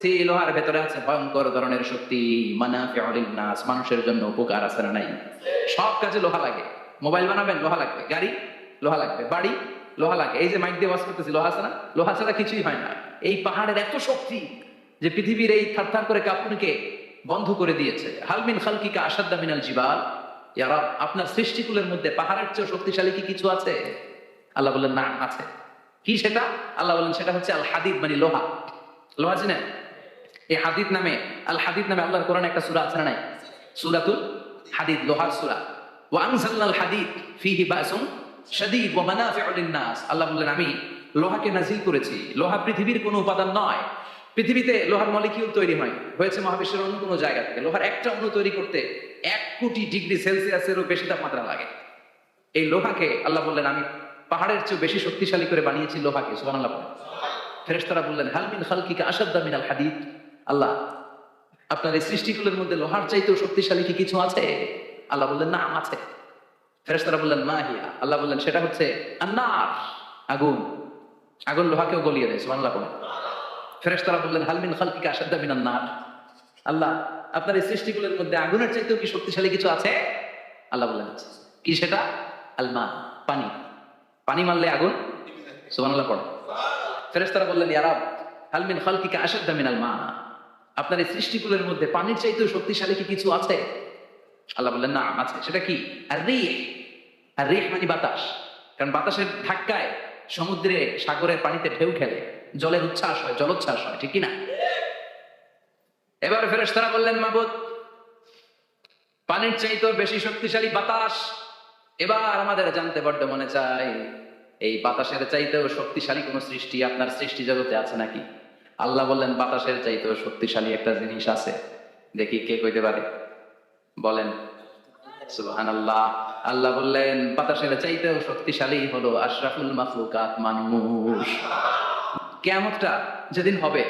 সেই লোহার ভেতরে আছে ভয়ঙ্কর ধরনের শক্তি, মানাফিউল লিন-নাস, মানুষের জন্য উপকার আছে না নাই? সব কাজে লোহা লাগে। মোবাইল বানাবেন, লোহা লাগবে। গাড়ি, লোহা লাগবে। বাড়ি, লোহা লাগে। এই যে মাইক দিয়ে ওয়াজ করতেছি, লোহা আছে না? লোহা ছাড়া কিছুই হয় না। এই পাহাড়ের এত শক্তি যে পৃথিবীর এই থারথার করে কাঁপুনিকে বন্ধ করে দিয়েছে। হাল মিন খালকিকা আশাদ্দা মিনাল জিবাল, ইয়া রাব, আপনার সৃষ্টিকুলের মধ্যে পাহাড়ের চেয়ে শক্তিশালী কি কিছু আছে? আল্লাহ বললেন না, আছে। কি সেটা? আল্লাহ বললেন সেটা হচ্ছে আল হাদিদ, মানে লোহা। লোহা চিনেন? এই হাদিদ নামে, আল হাদিদ নামে আল্লাহর কোরআনে একটা সূরা আছে না নাই? সূরাতুল হাদিদ, লোহার সূরা। ওয়া আনজালনাল হাদিদ ফীহি বাসুন শাদীদ ওয়া মানাফিউ লিন-নাস। আল্লাহ বললেন আমি লোহাকে নাজিল করেছি। লোহা পৃথিবীর কোনো উপাদান নয়। পৃথিবীতে লোহার মলিকিউল তৈরি হয় হয়েছে মহাবিশ্বের অন্য কোনো জায়গা থেকে। লোহার একটা অণু তৈরি করতে 1 কোটি ডিগ্রি সেলসিয়াসেরও বেশি তাপমাত্রা লাগে। এই লোহাকে আল্লাহ বললেন আমি পাহাড়ের চেয়ে বেশি শক্তিশালী করে বানিয়েছি লোহাকে। সুবহানাল্লাহ। ফেরেশতারা বললেন হাল মিন খালকিকা আশাদ্দা মিনাল হাদিদ, আল্লাহ আপনার এই সৃষ্টিকুলের মধ্যে লোহার চাইতেও শক্তিশালী কি কিছু আছে? আল্লাহ বললেন না, আছে। ফেরেশতারা বললেন মা হিয়া, আল্লাহ বললেন সেটা হচ্ছে আন-নার, আগুন। আগুন লোহাকেও গলিয়ে দেয়। সুবহানাল্লাহ। ফেরেশতারা বললেন হাল মিন খালকিকা আশাদ্দা মিনান নার, আল্লাহ আপনার এই সৃষ্টিকুলের মধ্যে আগুনের চাইতেও কি শক্তিশালী কিছু আছে? আল্লাহ বললেন আছে। কি সেটা? আল মা, পানি। পানি মারলে আগুন। সুবহানাল্লাহ পড়ে। ফেরেশতারা বললেন ইয়া রাব হাল মিন খালকিকা আশাদ্দা মিনাল মা, আপনার এই সৃষ্টিকুলের মধ্যে পানির চাইতেও শক্তিশালী কি কিছু আছে? আল্লাহ বললেন না, আছে। সেটা কি? আর রিহ। আর রিহ মানে বাতাস। কারণ বাতাসের ধাক্কায় সমুদ্রে, সাগরের পানিতে ঢেউ খেলে, জলের উচ্ছ্বাস হয়, জলোচ্ছ্বাস হয়, ঠিক কি না? এবার ফেরেশতারা বললেন মাবুদ পানির চাইতেও বেশি শক্তিশালী বাতাস। এবার আমাদের জানতে বড্ড মনে চায় এই বাতাসের চাইতেও শক্তিশালী কোন সৃষ্টি আপনার সৃষ্টি জগতে আছে নাকি? আল্লাহ বললেন বাতাসের চাইতেও শক্তিশালী একটা জিনিস আছে। দেখি কে কইতে পারে, বলেন। সুবহানাল্লাহ। আল্লাহ বললেন বাতাসের চাইতেও শক্তিশালী হলো আশরাফুল মাখলুকাত, মানুষ। কিয়ামতটা যেদিন হবে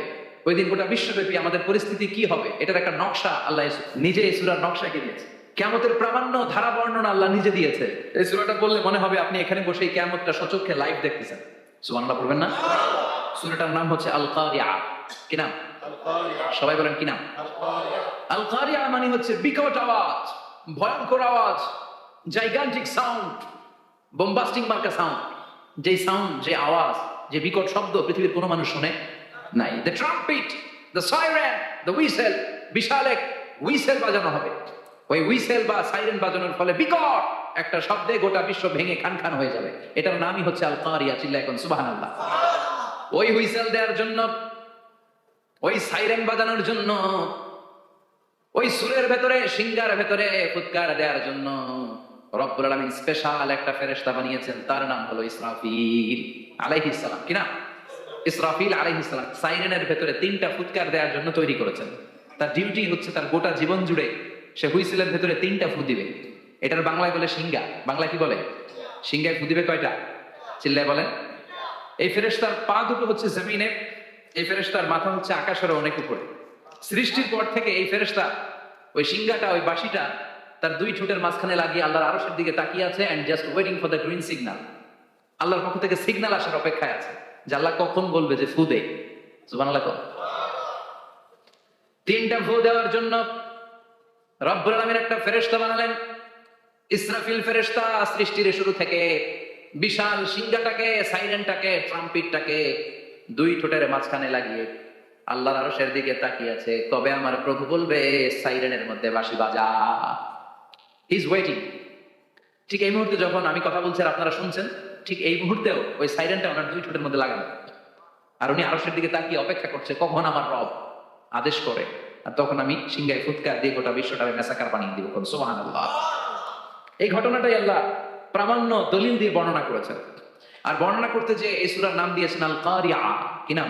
ওই দিন গোটা বিশ্বব্যাপী আমাদের পরিস্থিতি কি হবে এটার একটা নকশা আল্লাহ নিজে এই সূরার নকশা এঁকে দিয়েছে। কিয়ামতের প্রামাণ্য ধারা বর্ণনা আল্লাহ নিজে দিয়েছে। এই সূরাটা বললে মনে হবে আপনি এখানে বসে এই কিয়ামতটা সচক্ষে লাইভ দেখতেছেন। সুবহানাল্লাহ পড়বেন না? সূরাটার নাম হচ্ছে আল কারিয়া। কি নাম? সবাই বলেন কি নাম? আল কারিয়া মানে হচ্ছে বিকট আওয়াজ, ভয়ঙ্কর আওয়াজ, জাইগান্টিক সাউন্ড, বোম্বাস্টিং মার্কা সাউন্ড। যে সাউন্ড, যে আওয়াজ, যে বিকট শব্দ পৃথিবীর কোনো মানুষ শুনে নাই। The trumpet, the siren, the whistle, বিশাল এক হুইসেল বাজানো হবে। ওই হুইসেল বা সাইরেন বাজানোর ফলে বিকট একটা শব্দে গোটা বিশ্ব ভেঙে খান খান হয়ে যাবে। এটার নামই হচ্ছে আল কারিয়া। চিল্লায় এখন সুবহানাল্লাহ। ওই হুইসেল দেওয়ার জন্য, ওই সাইরেন বাজানোর জন্য, ওই সুরের ভেতরে, সিঙ্গার ভেতরে ফুৎকার দেওয়ার জন্য রব্বুল আলামিন স্পেশাল একটা ফেরেশতা বানিয়েছেন। তার নাম হলো ইসরাফিল আলাইহিস সালাম। কি নাম? ইসরাফিল আলাইহিস সালাম। সাইরেনের ভেতরে 3টা ফুৎকার দেওয়ার জন্য তৈরি করেছেন। তার ডিউটি হচ্ছে তার গোটা জীবন জুড়ে সে হুইসেলের ভেতরে 3টা ফু দিবে। এটার বাংলায় বলে সিঙ্গা। বাংলা কি বলে? সিঙ্গায় ফু দিবে কয়টা? চিল্লায় বলেন। এই ফেরেশতার পা দুটো হচ্ছে জমিনে, এই ফেরেশতার মাথা হচ্ছে আকাশের অনেক উপরে। সৃষ্টির পর থেকে এই ফেরেশতা ওই সিঙ্গাটা, ওই বাঁশিটা তার 2 ঠোঁটের মাঝখানে লাগিয়ে আল্লাহর আরশের দিকে তাকিয়ে আছে and just waiting for the green signal. আল্লাহর পক্ষ থেকে সিগন্যাল আসার অপেক্ষায় আছে যে আল্লাহ কখন বলবে যে ফু দে। সুবহানাল্লাহ। 3টা ফু দেওয়ার জন্য রব্বুল আলামিন একটা ফেরেশতা বানালেন। ইসরাফিল ফেরেশতা সৃষ্টির শুরু থেকে বিশাল সিঙ্গাটাকে, সাইরেনটাকে, ট্রাম্পিটটাকে 2 ঠোঁটের মাঝখানে লাগিয়ে আল্লাহর আরশের দিকে তাকিয়ে আছে, কবে আমার প্রভু বলবে সাইরেনের মধ্যে বাঁশি বাজা। He is waiting. ঠিক এই মুহূর্তে যখন আমি কথা বলছি আর আপনারা শুনছেন, ঠিক এই মুহূর্তেও ওই সাইরেনটা ওনার 2 ঠোঁটের মধ্যে লাগানো, আর উনি আরশের দিকে তাকিয়ে অপেক্ষা করছে কখন আমার রব আদেশ করে, আর তখন আমি সিংহায় ফুৎকার দিয়ে গোটা বিশ্বটাকে মেসাকার বানিয়ে দিব। সুবহানাল্লাহ। এই ঘটনাটাই আল্লাহ প্রামাণ্য দলিল দিয়ে বর্ণনা করেছেন। আর বর্ণনা করতে যে এই সূরার নাম দিয়েছেন আল কারিয়া। কি নাম?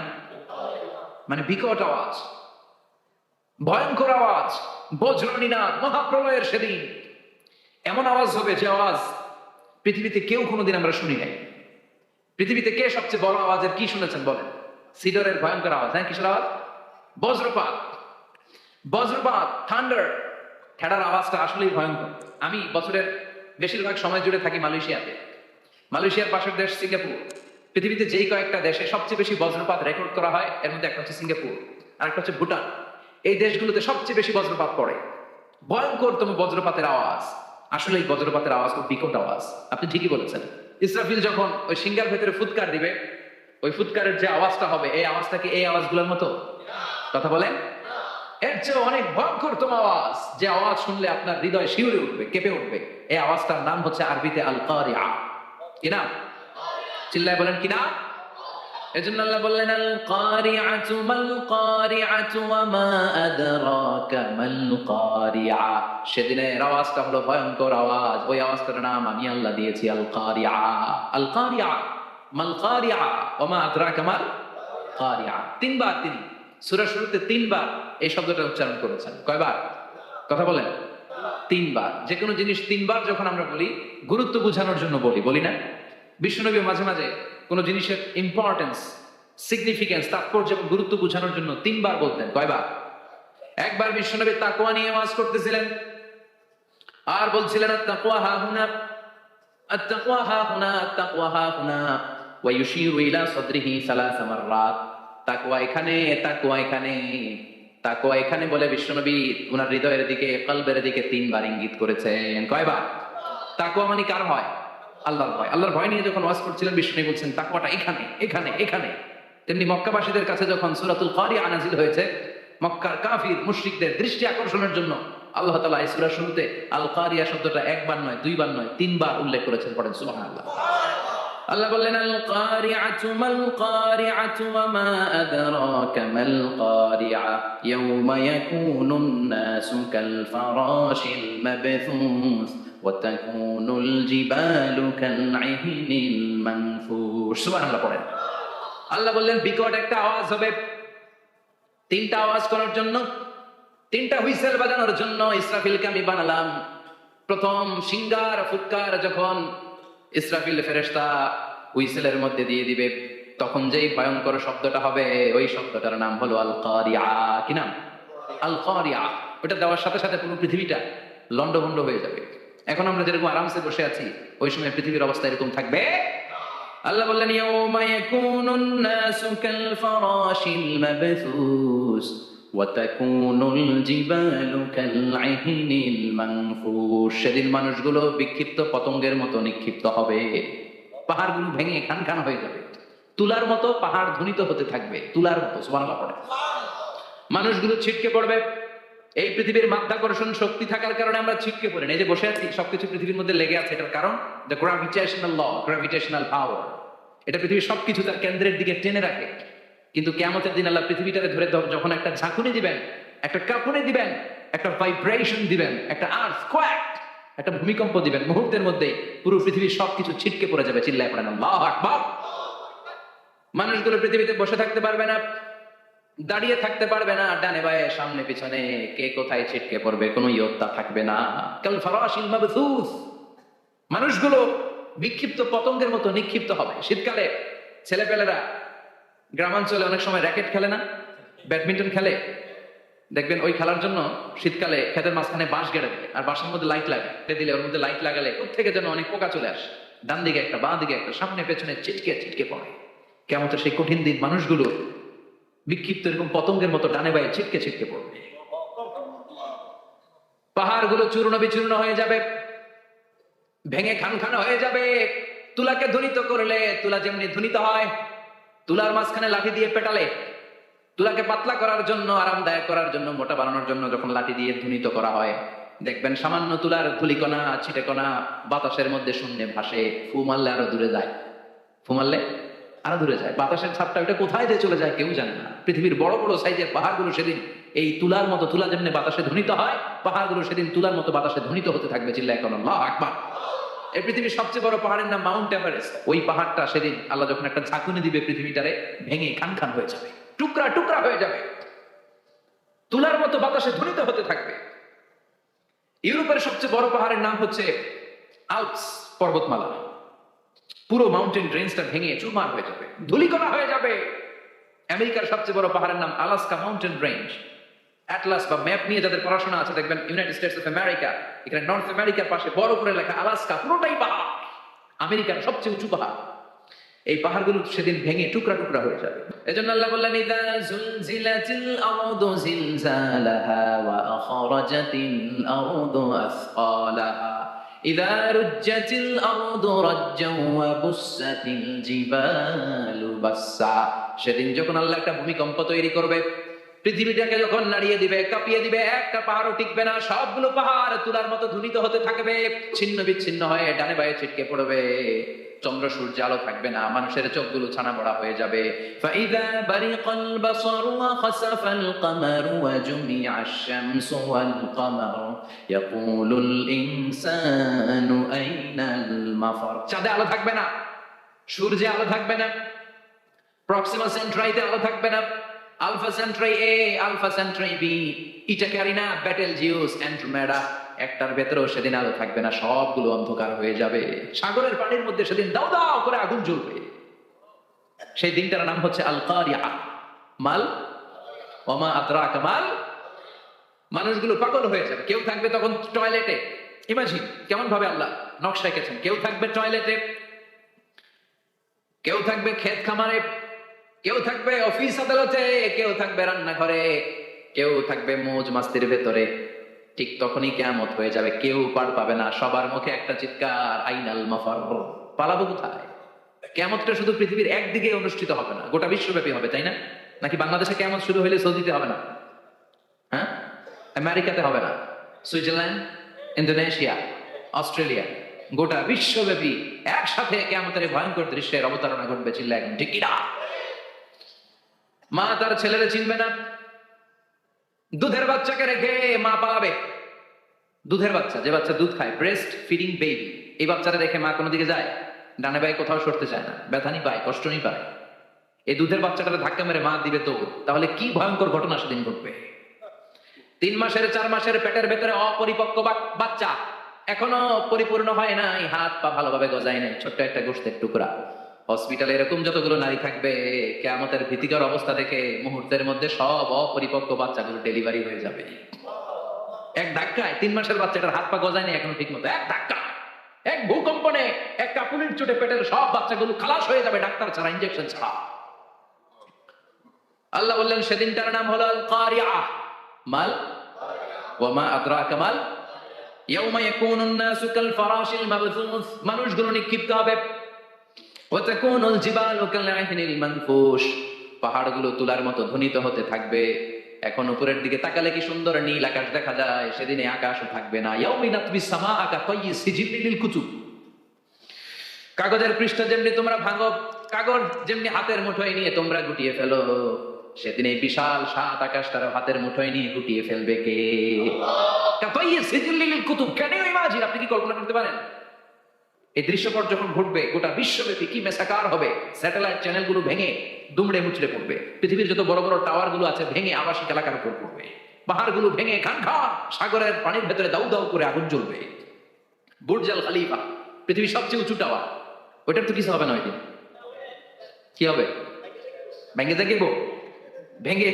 মানে বিকট আওয়াজ, ভয়ঙ্কর আওয়াজ, বজ্রনিনাদ, মহাপ্রলয়ের সেদিন এমন আওয়াজ হবে যে আওয়াজ পৃথিবীতে কেউ কোনোদিন আমরা শুনি নাই। পৃথিবীতে কে সবচেয়ে বড় আওয়াজের কি শুনেছেন বলেন? সিডরের ভয়ঙ্কর আওয়াজ। হ্যাঁ, কিসের আওয়াজ? বজ্রপাত। বজ্রপাত, থান্ডার, ঠেডার আওয়াজটা আসলেই ভয়ঙ্কর। আমি বছরের বেশিরভাগ সময় জুড়ে থাকি মালয়েশিয়াতে। মালয়েশিয়ার পাশের দেশ সিঙ্গাপুর। পৃথিবীতে যেই কয়েকটা দেশে সবচেয়ে বেশি বজ্রপাত রেকর্ড করা হয় এর মধ্যে একটা হচ্ছে সিঙ্গাপুর। আর একটা হচ্ছে ভুটান। এই দেশগুলোতে সবচেয়ে বেশি বজ্রপাত পড়ে, ভয়ঙ্করতম বজ্রপাতের আওয়াজ। আসলে এই বজ্রপাতের আওয়াজ খুব বিকট আওয়াজ, আপনি ঠিকই বলেছেন। ইসরাফিল যখন ওই সিংহার ভেতরে ফুৎকার দিবে, ওই ফুৎকারের যে আওয়াজটা হবে, এই আওয়াজটা কি এই আওয়াজগুলোর মতো? কথা বলেন। এর চেয়ে অনেক ভয়ঙ্করতম আওয়াজ, যে আওয়াজ শুনলে আপনার হৃদয় শিউরে উঠবে, কেঁপে উঠবে। এই আওয়াজটার নাম হচ্ছে আরবিতে আল কারিআ। কি নাম? চিল্লায় বলেন কি নাম? এজন্য আল্লাহ বললেন আল কারিআতু মাল কারিআতু ওয়া মা আদরাকা মাল কারিআ। সেদিনের আওয়াজটা হলো ভয়ঙ্কর আওয়াজ, ওই আওয়াজটার নাম আমি আল্লাহ দিয়েছি আল কারিআ। আল কারিআ মাল কারিআ ওয়া মা আদরাকা মাল কারিআ। তিনবার তিনি সূরার শুরুতে তিনবার এই শব্দটা উচ্চারণ করেছেন। কয়বার? কথা বলেন। তিনবার। যে কোনো জিনিস তিনবার যখন আমরা বলি, গুরুত্ব বোঝানোর জন্য বলি না? বিশ্বনবী মাঝে মাঝে কোন জিনিসের ইম্পর্টেন্স, সিগনিফিকেন্স, তাৎপর্য এবং গুরুত্ব বোঝানোর জন্য তিনবার বলতেন। কয়বার? একবার বিশ্বনবী তাকওয়া নিয়ে ওয়াজ করতেছিলেন আর বলছিলেন আত-তাকওয়া হাহুনা, আত-তাকওয়া হাহুনা, আত-তাকওয়া হাহুনা ওয়া ইউশিরু ইলা সাদরিহি সালাসা মাররাত। তাকওয়া এখানে, তাকওয়া এখানে, তাকওয়া এখানে বলে বিশ্বনবী ওনার হৃদয়ের দিকে, কলবের দিকে তিনবার ইঙ্গিত করেছেন। কয়বার? তাকওয়া মানে কার ভয়? আল্লাহর ভয়। আল্লাহর ভয় নিয়ে যখন ওয়াজ করছিলেন বিষ্ণু বলছেন তাকওয়াটা এখানে, এখানে, এখানে। তেমনি মক্কাবাসীদের কাছে যখন সূরাতুল কারিআ নাযিল হয়েছে, মক্কার কাফির মুশরিকদের দৃষ্টি আকর্ষণের জন্য আল্লাহ তাআলা এই সূরা শুরুতে আল কারিআ শব্দটা একবার নয়, দুইবার নয়, তিনবার উল্লেখ করেছেন। পড়েন সুবহানাল্লাহ। আল্লাহ বললেন আল কারিআতু মাল কারিআতু ওয়া মা আদরাকা মাল কারিআ ইয়াওমা ইয়াকুনুন নাসু কাল ফারাশিল মাবথুস ওয়া তাকুনুল জিবালু কাল ইহনিল মানফুশ। সুবহানাল্লাহ পড়েন। আল্লাহ বললেন বিকট একটা আওয়াজ হবে, তিনটা আওয়াজ করার জন্য, তিনটা হুইসেল বাজানোর জন্য ইসরাফিলকে আমি বানালাম। প্রথম সিংগার ফুৎকার যখন ইসরাফিল ফেরেশতা হুইসেলের মধ্যে দিয়ে দিবে, তখন যেই ভয়ঙ্কর শব্দটা হবে, ওই শব্দটার নাম হলো আল কারিআ। কি নাম? আল কারিআ। ওটা দেওয়ার সাথে সাথে পুরো পৃথিবীটা লন্ডভন্ড হয়ে যাবে। এখন আমরা যেরকম আরামসে বসে আছি, ওই সময় পৃথিবীর অবস্থা এরকম থাকবে। আল্লাহ বললেন ইয়াউমা ইয়াকুনুন নাসু কাল ফারাশিল মাবথুস ওয়া তাকুনুল জিবালু কাল ইহনিল মানফুশ। সেদিন মানুষগুলো বিক্ষিপ্ত পতঙ্গের মতো নিক্ষিপ্ত হবে, পাহাড়গুলো ভেঙে খান খান হয়ে যাবে, তুলার মতো পাহাড় ধ্বনিত হতে থাকবে, তুলার মতো। সুবহানাল্লাহ পড়ে। মানুষগুলো ছিটকে পড়বে। এই পৃথিবীর মাধ্যাকর্ষণ শক্তি থাকার কারণে আমরা ছিটকে পড়ি না। এই যে বসে আছি, সবকিছু পৃথিবীর মধ্যে লেগে আছে, এটার কারণ দ্য গ্র্যাভিটেশনাল ল, গ্র্যাভিটেশনাল পাওয়ার। এটা পৃথিবীর সবকিছু তার কেন্দ্রের দিকে টেনে রাখে। কিন্তু কিয়ামতের দিন আল্লাহ পৃথিবীটারে ধরে যখন একটা ঝাঁকুনি দিবেন, একটা কাঁপুনি দিবেন, একটা ভাইব্রেশন দিবেন, একটা আর্থকোয়েক, একটা ভূমিকম্প দিবেন, মুহূর্তের মধ্যেই পুরো পৃথিবীর সবকিছু ছিটকে পড়ে যাবে। চিল্লায় পড়েন আল্লাহু আকবার। মানুষগুলো পৃথিবীতে বসে থাকতে পারবে না, দাঁড়িয়ে থাকতে পারবে না, ডানে বায়ে সামনে পিছনে কে কোথায় ছিটকে পড়বে কোনো ইয়ত্তা থাকবে না। কাল ফারাশিল মাবথুস। মানুষগুলো বিক্ষিপ্ত পতঙ্গের মতো নিক্ষিপ্ত হবে। শীতকালে ছেলেপেলেরা গ্রামাঞ্চলে অনেক সময় র্যাকেট খেলে না, ব্যাডমিন্টন খেলে, দেখবেন ওই খেলার জন্য শীতকালে ক্ষেতের মাঝখানে বাঁশ গেড়ে দেয়, আর বাঁশের মধ্যে লাইট লাগে দিলে, ওর মধ্যে লাইট লাগালে ওর থেকে যেন অনেক পোকা চলে আসে, ডান দিকে একটা, বাঁ দিকে একটা, সামনে পেছনে ছিটকে ছিটকে পড়ে। কিয়ামতের সেই কঠিন দিন মানুষগুলো বিক্ষিপ্ত এরকম পতঙ্গের মতো ডানে বায়ে ছিটকে ছিটকে পড়বে। পাহাড়গুলো চূর্ণ বিচূর্ণ হয়ে যাবে, ভেঙে খান খান হয়ে যাবে। তুলাকে ধ্বনিত করলে, তুলা যেমনি ধ্বনিত হয়, তুলার মাঝখানে লাঠি দিয়ে পেটালে, তুলাকে পাতলা করার জন্য, আরামদায়ক করার জন্য, মোটা বানানোর জন্য যখন লাঠি দিয়ে ধ্বনিত করা হয়, দেখবেন সামান্য তুলার ধুলিকণা, ছিটেকণা বাতাসের মধ্যে শূন্যে ভাসে। ফু মারলে আরো দূরে যায়, ফু মারলে আরো দূরে যায়। বাতাসের ছাপটা ওটা কোথায় যে চলে যায় কেউ জানে না। পৃথিবীর বড় বড় সাইজের পাহাড়গুলো সেদিন এই তুলার মতো, তুলা যেমনি বাতাসে ধ্বনিত হয়, পাহাড়গুলো সেদিন তুলার মতো বাতাসে ধ্বনিত হতে থাকবে। চিল্লায় এখন আল্লাহু আকবার। এই পৃথিবীর সবচেয়ে বড় পাহাড়ের নাম মাউন্ট এভারেস্ট। ওই পাহাড়টা সেদিন আল্লাহ যখন একটা ঝাঁকুনি দিবে, পৃথিবীটারে ভেঙে খান খান হয়ে যাবে, টুকরা টুকরা হয়ে যাবে, তুলার মতো বাতাসে ধ্বনিত হতে থাকবে। ইউরোপের সবচেয়ে বড় পাহাড়ের নাম হচ্ছে আল্পস পর্বতমালা। পুরো মাউন্টেন রেঞ্জটা ভেঙে চুরমার হয়ে যাবে, ধূলিকণা হয়ে যাবে। আমেরিকার সবচেয়ে বড় পাহাড়ের নাম আলাস্কা মাউন্টেন রেঞ্জ। অ্যাটলাস বা ম্যাপ নিয়ে যাদের পড়াশোনা আছে, দেখবেন ইউনাইটেড স্টেটস অফ আমেরিকা, এখানে নর্থ আমেরিকার পাশে বড় করে লেখা আলাস্কা, পুরোটাই পাহাড়, আমেরিকার সবচেয়ে উঁচু পাহাড়। এই পাহাড়গুলো সেদিন ভেঙে টুকরা টুকরা হয়ে যাবে। এজন্য আল্লাহ বললেন ইযা জুলজিলাতিল আরদু জিলজালাহা ওয়া আখরাজাতিল আরদু আসকালাহা ইযা রুজ্জাতিল আরদু রাজ্জান ওয়া বুসাতিল জিবালু বাসসা। সেদিন যখন আল্লাহ একটা ভূমিকম্প তৈরি করবে, পৃথিবীটাকে যখন নাড়িয়ে দিবে, কাঁপিয়ে দিবে, একটা পাহাড়ও টিকবে না, সবগুলো পাহাড় তুলার মতো ধুনিত হতে থাকবে, ছিন্ন বিচ্ছিন্ন হয়ে ডানে বায়ে ছিটকে পড়বে, চন্দ্র সূর্য আলো থাকবে না, মানুষের চোখগুলো ছানা বড়া হয়ে যাবে। ফাইদা বারিকাল বাসারু ওয়া খাসাফাল কামারু ওয়া জুমিআশ শামসু ওয়াল কামারু ইয়াকুলুল ইনসানু আইনাল মাফার। চাঁদে আলো থাকবে না, সূর্যে আলো থাকবে না, প্রক্সিমা সেন্ট্রাইতে আলো থাকবে না, আলফা সেন্ট্রাই এ, আলফা সেন্ট্রাই বি, ইটা ক্যারিনা, ব্যাটেল জিউস, অ্যান্ড্রোমেডা, একটার ভেতরেও সেদিন আলো থাকবে না, সবগুলো অন্ধকার হয়ে যাবে। সাগরের পানির মধ্যে সেদিন দাও দাও করে আগুন জ্বলবে। সেই দিনটার নাম হচ্ছে আল কারিয়া। মাল ওমা আদরাকা মাল। মানুষগুলো পাগল হয়ে যাবে। কেউ থাকবে তখন টয়লেটে, ইমাজিন কেমন ভাবে আল্লাহ নকশা এঁকেছেন। কেউ থাকবে টয়লেটে, কেউ থাকবে ক্ষেত খামারে, কেউ থাকবে অফিস আদালতে, কেউ থাকবে রান্নাঘরে, কেউ থাকবে মৌজ মাস্তির ভেতরে। ঠিক তখনই কিয়ামত হয়ে যাবে, কেউ পার পাবে না, সবার মুখে একটা চিৎকার, আইনাল মাফার। পালাবো কোথায়? কিয়ামতটা শুধু পৃথিবীর একদিকে অনুষ্ঠিত হবে না, গোটা বিশ্বব্যাপী হবে, তাই না? নাকি বাংলাদেশে কিয়ামত শুরু হইলে সৌদিতে হবে না? হ্যাঁ, আমেরিকাতে হবে না, সুইজারল্যান্ড, ইন্দোনেশিয়া, অস্ট্রেলিয়া, গোটা বিশ্বব্যাপী একসাথে কিয়ামতের ভয়ঙ্কর দৃশ্যের অবতারণা ঘটবে। চিল্লা এখন ঠিক কিনা? মা তার ছেলেরে চিনবে না, দুধের বাচ্চাকে রেখে মা পালাবে। দুধের বাচ্চা, যে বাচ্চা দুধ খায়, ব্রেস্ট ফিডিং বেবি, এই বাচ্চাটা রেখে মা কোনো দিকে যায়? ডানে বায়ে কোথাও সরতে চায় না, ব্যথানি পায়, কষ্টনি পায়। এই দুধের বাচ্চাটা ধাক্কা মেরে মা দিবে তো, তাহলে কি ভয়ঙ্কর ঘটনা সেদিন ঘটবে। 3 মাসের 4 মাসের পেটের ভেতরে অপরিপক্ক বাচ্চা, এখনো পরিপূর্ণ হয় নাই, হাত পা ভালোভাবে গজায় নাই, ছোট্ট একটা গোশতের টুকরা। হসপিটালে এরকম যতগুলো নারী থাকবে, কিয়ামতের ভীতিকর অবস্থা দেখে মুহূর্তের মধ্যে সব অপরিপক্ক বাচ্চাগুলো ডেলিভারি হয়ে যাবে এক ধাক্কায়। 3 মাসের বাচ্চাটার হাত পা গজায় নাই এখনো ঠিক মতো, এক ধাক্কা, এক ভূকম্পনে, এক কাপুনির চোটে পেটের সব বাচ্চাগুলো খালাস হয়ে যাবে, ডাক্তার ছাড়া, ইনজেকশন ছাড়া। আল্লাহ বললেন সেদিনটার নাম হলো আল কারিয়া। মাল ওয়া মা আদরাকা মাল ইয়াউমা ইয়াকুনুন নাসু কাল ফারাশিল মাবথুস। মানুষগুলো নিক্ষিপ্ত হবে। ওয়া তাকুনুল জিবালু কাল আহনিল মানফুশ। পাহাড়গুলো তুলার মতো ধ্বনিত হতে থাকবে। এখন উপরের দিকে তাকালে কি সুন্দর নীল আকাশ দেখা যায়, সেদিনে আকাশও থাকবে না। ইয়াউমিন নাতবিস সামাআ কাতাইয়িস সিজিল্লিল লিল কুতুব। কাগজের পৃষ্ঠা যেমনি তোমরা ভাঙো, কাগজ যেমনি হাতের মুঠোয় নিয়ে তোমরা গুটিয়ে ফেলো, সেদিন এই বিশাল সাত আকাশটার হাতের মুঠোয় নিয়ে গুটিয়ে ফেলবে কে? কাতাইয়িস সিজিল্লিল লিল কুতুব। কেন ইমাজিন, আপনি কি কল্পনা করতে পারেন? এই দৃশ্যপট যখন ঘটবে, গোটা বিশ্বব্যাপী কি মেসাকার হবে। স্যাটেলাইট চ্যানেলগুলো ভেঙে দুমড়ে মুচড়ে পড়বে, পৃথিবীর যত বড় বড় টাওয়ার গুলো আছে ভেঙে আবাসিক এলাকার উপর পড়বে, পাহাড়গুলো ভেঙে খান খান সাগরের পানির ভেতরে দাউ দাউ করে আগুন জ্বলবে। বুর্জ আল খলিফা, পৃথিবীর সবচেয়ে উঁচু টাওয়ার, ওইটার তো কিছু হবে না। ওই দিন কি হবে? ভেঙে দেখব, ভেঙে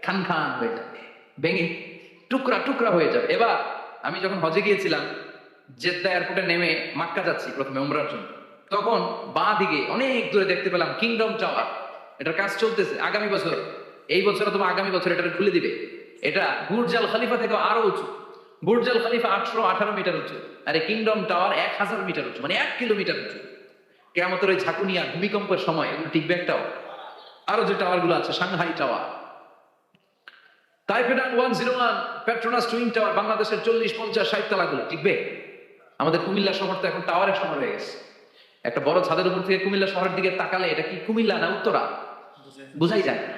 খান খান হয়ে যাবে, ভেঙে টুকরা টুকরা হয়ে যাবে। এবার আমি যখন হজে গিয়েছিলাম, জেদ্দা এয়ারপোর্টে নেমে মাক্কা যাচ্ছি প্রথমে উমরার জন্য, তখন বাঁ দিকে অনেক দূরে দেখতে পেলাম কিংডম টাওয়ার। এটার কাজ চলতেছে আগামী বছর, এই বছর অথবা আগামী বছর এটা খুলে দিবে। এটা বুর্জ আল খলিফা থেকে আরো উঁচু। বুর্জ আল খলিফা 818 মিটার উঁচু, আর এই কিংডম টাওয়ার 1000 মিটার উঁচু, মানে 1 কিলোমিটার উঁচু। কিয়ামতের ওই ঝাঁকুনিয়া ভূমিকম্পের সময় এগুলো টিকবে একটাও। আরো যে টাওয়ার গুলো আছে, Shanghai tower, Taipei 101, Petronas twin tower, বাংলাদেশের 40, 50, 60 তলাগুলো টিকবে? আমাদের কুমিল্লা শহর তো এখন টাওয়ারের শহর হয়ে গেছে। একটা বড় ছাদের উপর থেকে কুমিল্লা শহরের দিকে তাকালে এটা কি কুমিল্লা না উত্তরা বুঝাই যায় না।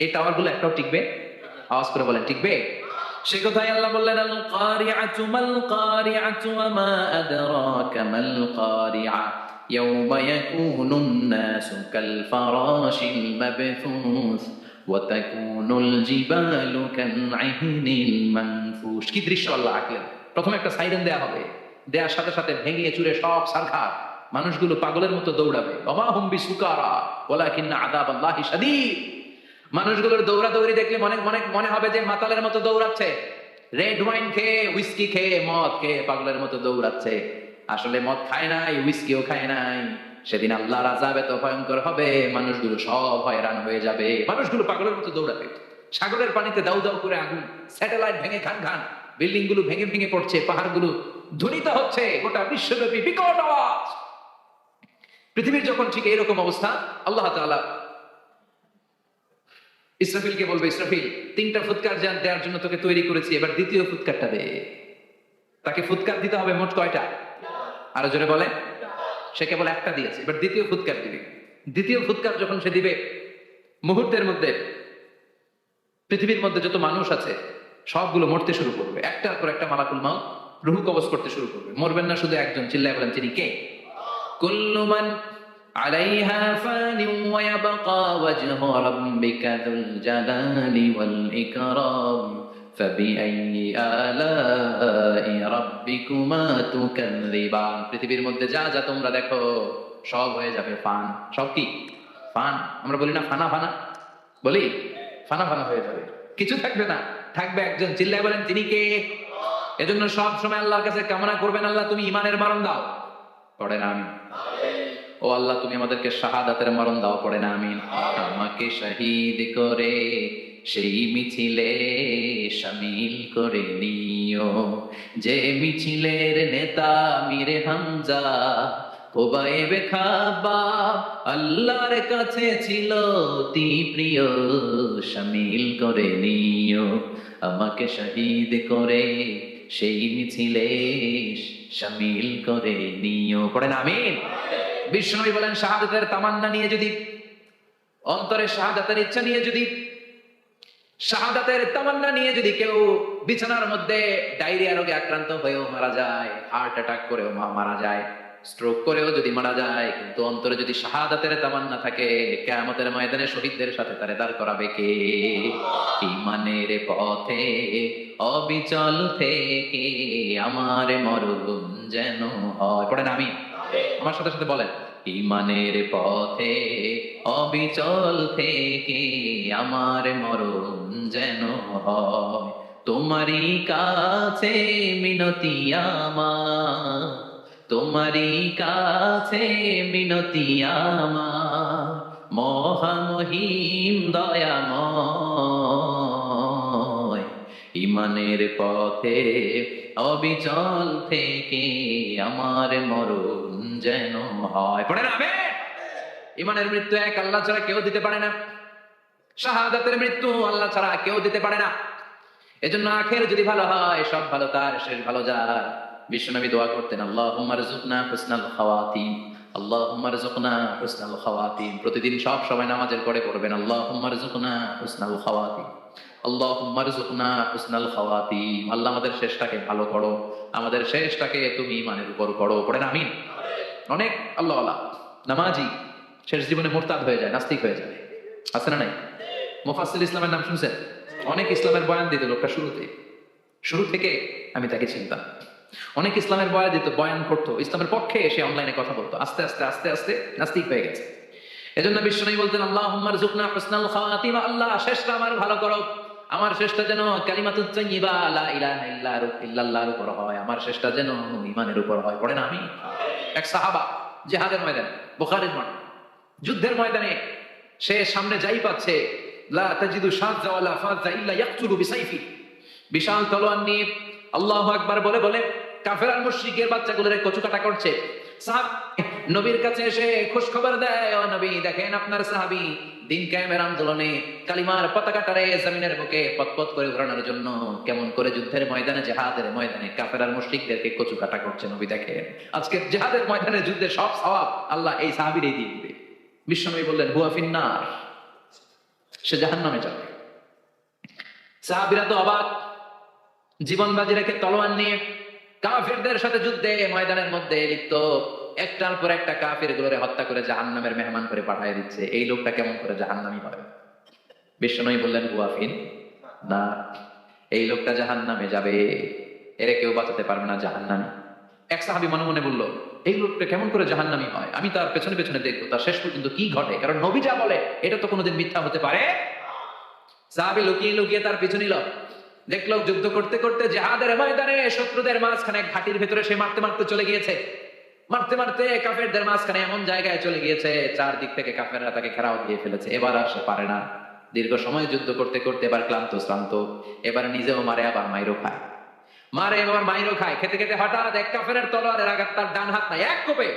এই টাওয়ার গুলো একটাও টিকবে? আওয়াজ করে বলেন টিকবে? সে কথাই আল্লাহ বললেন আল কারিআতু মাল কারিআতু ওয়া মা আদরাকা মাল কারিআ ইয়াউমা ইয়াকুনুন নাসু কাল ফারাশিল মাবথুস ওয়া তাকুনুল জিবালু কাল আহনিল মানফুশ। কি দৃশ্য আল্লাহ আঁকলেন। প্রথমে একটা সাইরেন দেয়া হবে, দেওয়ার সাথে সাথে ভেঙে চুরে সব সারখার, মানুষগুলো পাগলের মতো দৌড়াবে। ওমা হুম বিসুকারা ওয়ালাকিন্না আযাবাল্লাহি শাদীদ। মানুষগুলোর দৌড়াদৌড়ি দেখলে মনে হবে যে মাতালের মতো দৌড়াচ্ছে, রেড ওয়াইন খেয়ে, হুইস্কি খেয়ে, মদ খেয়ে পাগলের মতো দৌড়াচ্ছে। আসলে মদ খায় নাই, হুইস্কিও খায় নাই, সেদিন আল্লাহর আযাব এত ভয়ঙ্কর হবে, মানুষগুলো সব হয়রান হয়ে যাবে, মানুষগুলো পাগলের মতো দৌড়াবে। সাগরের পানিতে দাউ দাউ করে আগুন, স্যাটেলাইট ভেঙে খান খান, বিল্ডিং গুলো ভেঙে ভেঙে পড়ছে, পাহাড় গুলো ধ্বনিত হচ্ছে, গোটা বিশ্বব্যাপী বিকট আওয়াজ। পৃথিবীর যখন ঠিক এইরকম অবস্থা, আল্লাহ তাআলা ইসরাফিলকে বলবে, ইসরাফিল, 3টা ফুৎকার দেওয়ার জন্য তোকে তৈরি করেছি, এবার দ্বিতীয় ফুৎকারটা দে। তাকে ফুৎকার দিতে হবে মোট কয়টা? আরো জোরে বলে। সে কেবল একটা দিয়েছে, এবার দ্বিতীয় ফুৎকার দিবে। দ্বিতীয় ফুৎকার যখন সে দিবে, মুহূর্তের মধ্যে পৃথিবীর মধ্যে যত মানুষ আছে সবগুলো মরতে শুরু করবে, একটার পর একটা মালাকুল মাউত রূহ কবজ করতে শুরু করবে। মরবেন না শুধু একজন, চিল্লায় বলেন তিনি কে? কুল্লু মান আলাইহা ফানিন ওয়া ইয়াবকা ওয়াজহু রাব্বিকা যুল জালালি ওয়াল ইকরাম ফাবিআইয়ি আলাই রাব্বিকুমা তুকাযযিবান। পৃথিবীর মধ্যে যা যা তোমরা দেখো সব হয়ে যাবে ফান। সব কি? ফান। আমরা বলি না ফানা ফানা, বলি ফানা ফানা হয়ে যাবে, কিছু থাকবে না, থাকবে একজন, চিল্লায় বলেন তিনি কে? এজন্য সব সময় আল্লাহর কাছে কামনা করবেন, আল্লাহ তুমি ঈমানের মরণ দাও, পড়েন আমিন। ও আল্লাহ তুমি আমাদেরকে শাহাদাতের মরণ দাও, পড়েন আমিন। আমাকে শহীদ করে সেই মিছিলে শামিল করে নিও, যে মিছিলের নেতা মীর হামজা ওবাইবে খাব্বাব আল্লাহর কাছে ছিল অতি প্রিয়, শামিল করে নিও, আমাকে শহীদ করে সেই মিছিলে শামিল করে নিও, পড়েন আমিন। বিশ্বনবী বলেন, শাহাদাতের তামান্না নিয়ে যদি, অন্তরে শাহাদাতের ইচ্ছা নিয়ে যদি, শাহাদাতের তামান্না নিয়ে যদি কেউ বিছানার মধ্যে ডায়রিয়া রোগে আক্রান্ত হয়েও মারা যায়, হার্ট অ্যাটাক করেও মারা যায়, স্ট্রোক করেও যদি মারা যায়, কিন্তু অন্তরে যদি শাহাদাতের তামান্না থাকে, কিয়ামতের ময়দানে শহীদদের সাথে তারে দাঁড় করাবে কে? ঈমানের পথে অবিচল থেকে আমার মরণ যেন হয়, পড়েন আমিন। আমার সাথে সাথে বলেন, ঈমানের পথে অবিচল থেকে আমার মরণ যেন হয়, তোমারই কাছে মিনতি আমার, তোমারই কাছে মিনতি আমার, মহামহিম দয়াময়, ঈমানের পথে অবিচল থেকে আমার মরণ যেন হয়, পড়েন আমিন। ঈমানের মৃত্যু এক আল্লাহ ছাড়া কেউ দিতে পারে না, শাহাদাতের মৃত্যু আল্লাহ ছাড়া কেউ দিতে পারে না। এজন্য আখের যদি ভালো হয়, সব ভালো তার, শেষ ভালো যার। বিশ্বনবী দোয়া করতেন, আল্লাহুম্মা রযুকনা হুসনাল খাওয়াতিম, আল্লাহুম্মা রযুকনা হুসনাল খাওয়াতিম। প্রতিদিন সব সময় নামাজের পরে পড়বেন, আল্লাহুম্মা রযুকনা হুসনাল খাওয়াতিম, আল্লাহুম্মা রযুকনা হুসনাল খাওয়াতিম। আল্লাহ আমাদের শেষটাকে ভালো করো, আমাদের শেষটাকে তুমি ঈমানের উপর করো, পড়েন আমিন। অনেক আল্লাহওয়ালা নামাজি শেষ জীবনে মুরতাদ হয়ে যায়, নাস্তিক হয়ে যায়, আছে না নাই? মুফাসসির ইসলামের নাম শুনছেন? অনেক ইসলামের বয়ান দিত লোকটা, শুরু থেকে আমি তাকে চিনতাম। অনেক ইসলামের বয়ান দিত, বয়ান করতো, ইসলামের পক্ষে এসে অনলাইনে কথা বলতো, আস্তে আস্তে আস্তে আস্তে নাস্তিক হয়ে গেছে। এজন্য বিশ্বনবী বলতেন, আল্লাহুম্মা রযুকনা হুসনাল খাওয়াতিম, আল্লাহ শেষটা আমার ভালো করো, আমার শেষটা যেন কালিমাতুত তাইয়্যিবা লা ইলাহা ইল্লাল্লাহর উপর হয়, আমার শেষটা যেন ঈমানের উপর হয়, পড়েন আমিন। এক সাহাবা জিহাদের ময়দানে, বুখারীর ময়দানে, যুদ্ধের ময়দানে, সে সামনে যাই পাচ্ছে, লা তাজিদু শাযযা ওয়ালা ফাযযা ইল্লা ইয়াকতুলু বিসাইফি, বিশাল তলোয়ার নিয়ে আল্লাহু আকবার বলে বলে কাফের আর মুশরিকের বাচ্চাগুলোরে কচুকাটা করছে। সাহাবী নবীর কাছে এসে খোঁজ খবর দেয়, ও নবী দেখেন আপনার সাহাবী দিন কায়েমের আন্দোলনে কালিমার পতাকাটারে জমিনের বুকে পতপত করে উড়ানোর জন্য কেমন করে যুদ্ধের ময়দানে, জিহাদের ময়দানে কাফের আর মুশরিকদেরকে কচুকাটা করছে। নবী দেখেন আজকে জিহাদের ময়দানে যুদ্ধের সব সওয়াব আল্লাহ এই সাহাবীরই দিয়ে দিবে। বিশ্বনবী বললেন, হুয়া ফিন্নার, সে জাহান্নামে যাবে। সাহাবীরা তো অবাক, জীবন বাজি রেখে তলোয়ার নিয়ে কাফেরদের সাথে যুদ্ধে ময়দানের মধ্যে লিপ্ত, একটার পর একটা কাফের গুলোরে হত্যা করে জাহান্নামের মেহমান করে পাঠিয়ে দিচ্ছে, এই লোকটা কেমন করে জাহান্নামী হবে? বিশ্বনবী বললেন, হুয়া ফিন্নার, এই লোকটা জাহান্নামে যাবে, এরে কেউ বাঁচাতে পারবে না, জাহান্নামী। এক সাহাবী মনে মনে বলল, এই লোকটা কেমন করে জাহান্নামী হয়, আমি তার পেছনে পেছনে দেখবো তার শেষ পর্যন্ত কি ঘটে, কারণ নবী যা বলে এটা তো কোনোদিন মিথ্যা হতে পারে। সাহাবী লুকিয়ে লুকিয়ে তার পিছু নিল, দেখলো যুদ্ধ করতে করতে জিহাদের ময়দানে শত্রুদের মাঝখানে ঘাটির ভেতরে সে মারতে মারতে চলে গিয়েছে। মারতে মারতে কাফেরদের মাঝখানে এমন জায়গায় চলে গিয়েছে, চারদিক থেকে কাফেররা তাকে ঘেরাও দিয়ে ফেলেছে। এবার আর সে পারে না। দীর্ঘ সময় যুদ্ধ করতে করতে এবার ক্লান্ত শ্রান্ত, এবার নিজেও মারে, আবার মাইরও খায়। মারে এবার মাইরও খায়। খেতে খেতে হঠাৎ এক কাফেরের তলোয়ারের আঘাত তার ডান হাত নাই, এক কোপে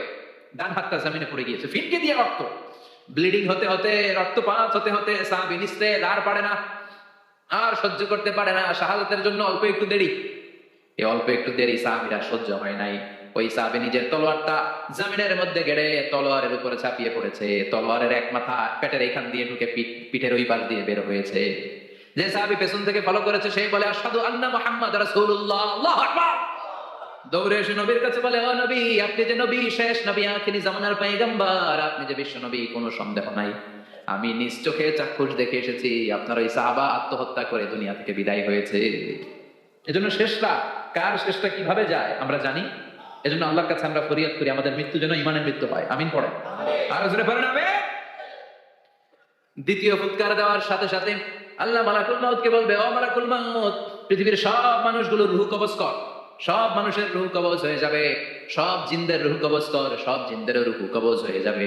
ডান হাতটা জমিনে পড়ে গিয়েছে, ফিনকে দিয়ে রক্ত, ব্লিডিং হতে হতে, রক্তপাত হতে হতে সাহাবী নিস্তেজ, আর পারে না, আর সহ্য করতে পারে না। শাহাদাতের জন্য অল্প একটু দেরি, এই অল্প একটু দেরি সাহাবীরা সহ্য হয় নাই। ওই সাহাবী নিজের তলোয়ারটা জমিনের মধ্যে গেড়ে তলোয়ারের উপরে চাপিয়ে পড়েছে। তলোয়ারের এক মাথা পেটের এখান দিয়ে ঢুকে পিঠের ওই পাশ দিয়ে বের হয়েছে। যে সাহাবী পেছন থেকে ফলো করেছে সে বলে আশহাদু আন্না মুহাম্মাদ রাসূলুল্লাহ, আল্লাহু আকবার। দৌড়ে এসে নবীর কাছে বলে, ও নবী, আপনি যে নবী, শেষ নবী, আখিরি জামানার পয়গম্বর, আপনি যে বিশ্ব নবী, কোনো সন্দেহ নাই। আমি নিজ চোখে চাক্ষুষ দেখে এসেছি আপনার ওই সাহাবা আত্মহত্যা করে দুনিয়া থেকে বিদায় হয়েছে। এজন্য শেষটা কার, শেষটা কিভাবে যায় আমরা জানি। এজন্য আল্লাহর কাছে আমরা ফরিয়াদ করি আমাদের মৃত্যু যেন ঈমানের মৃত্যু হয়। আমিন পড়ে আর জোরে পড়েন আমিন। দ্বিতীয় ফুৎকার দেওয়ার সাথে সাথে আল্লাহ মালাকুল মাউতকে বলবে, ও মালাকুল মাউত, পৃথিবীর সব মানুষগুলোর রূহ কবজ কর। সব মানুষের রূহ কবজ হয়ে যাবে, সব জিনদের রূহ কবজ কর, সব জিনদের রূহ কবজ হয়ে যাবে।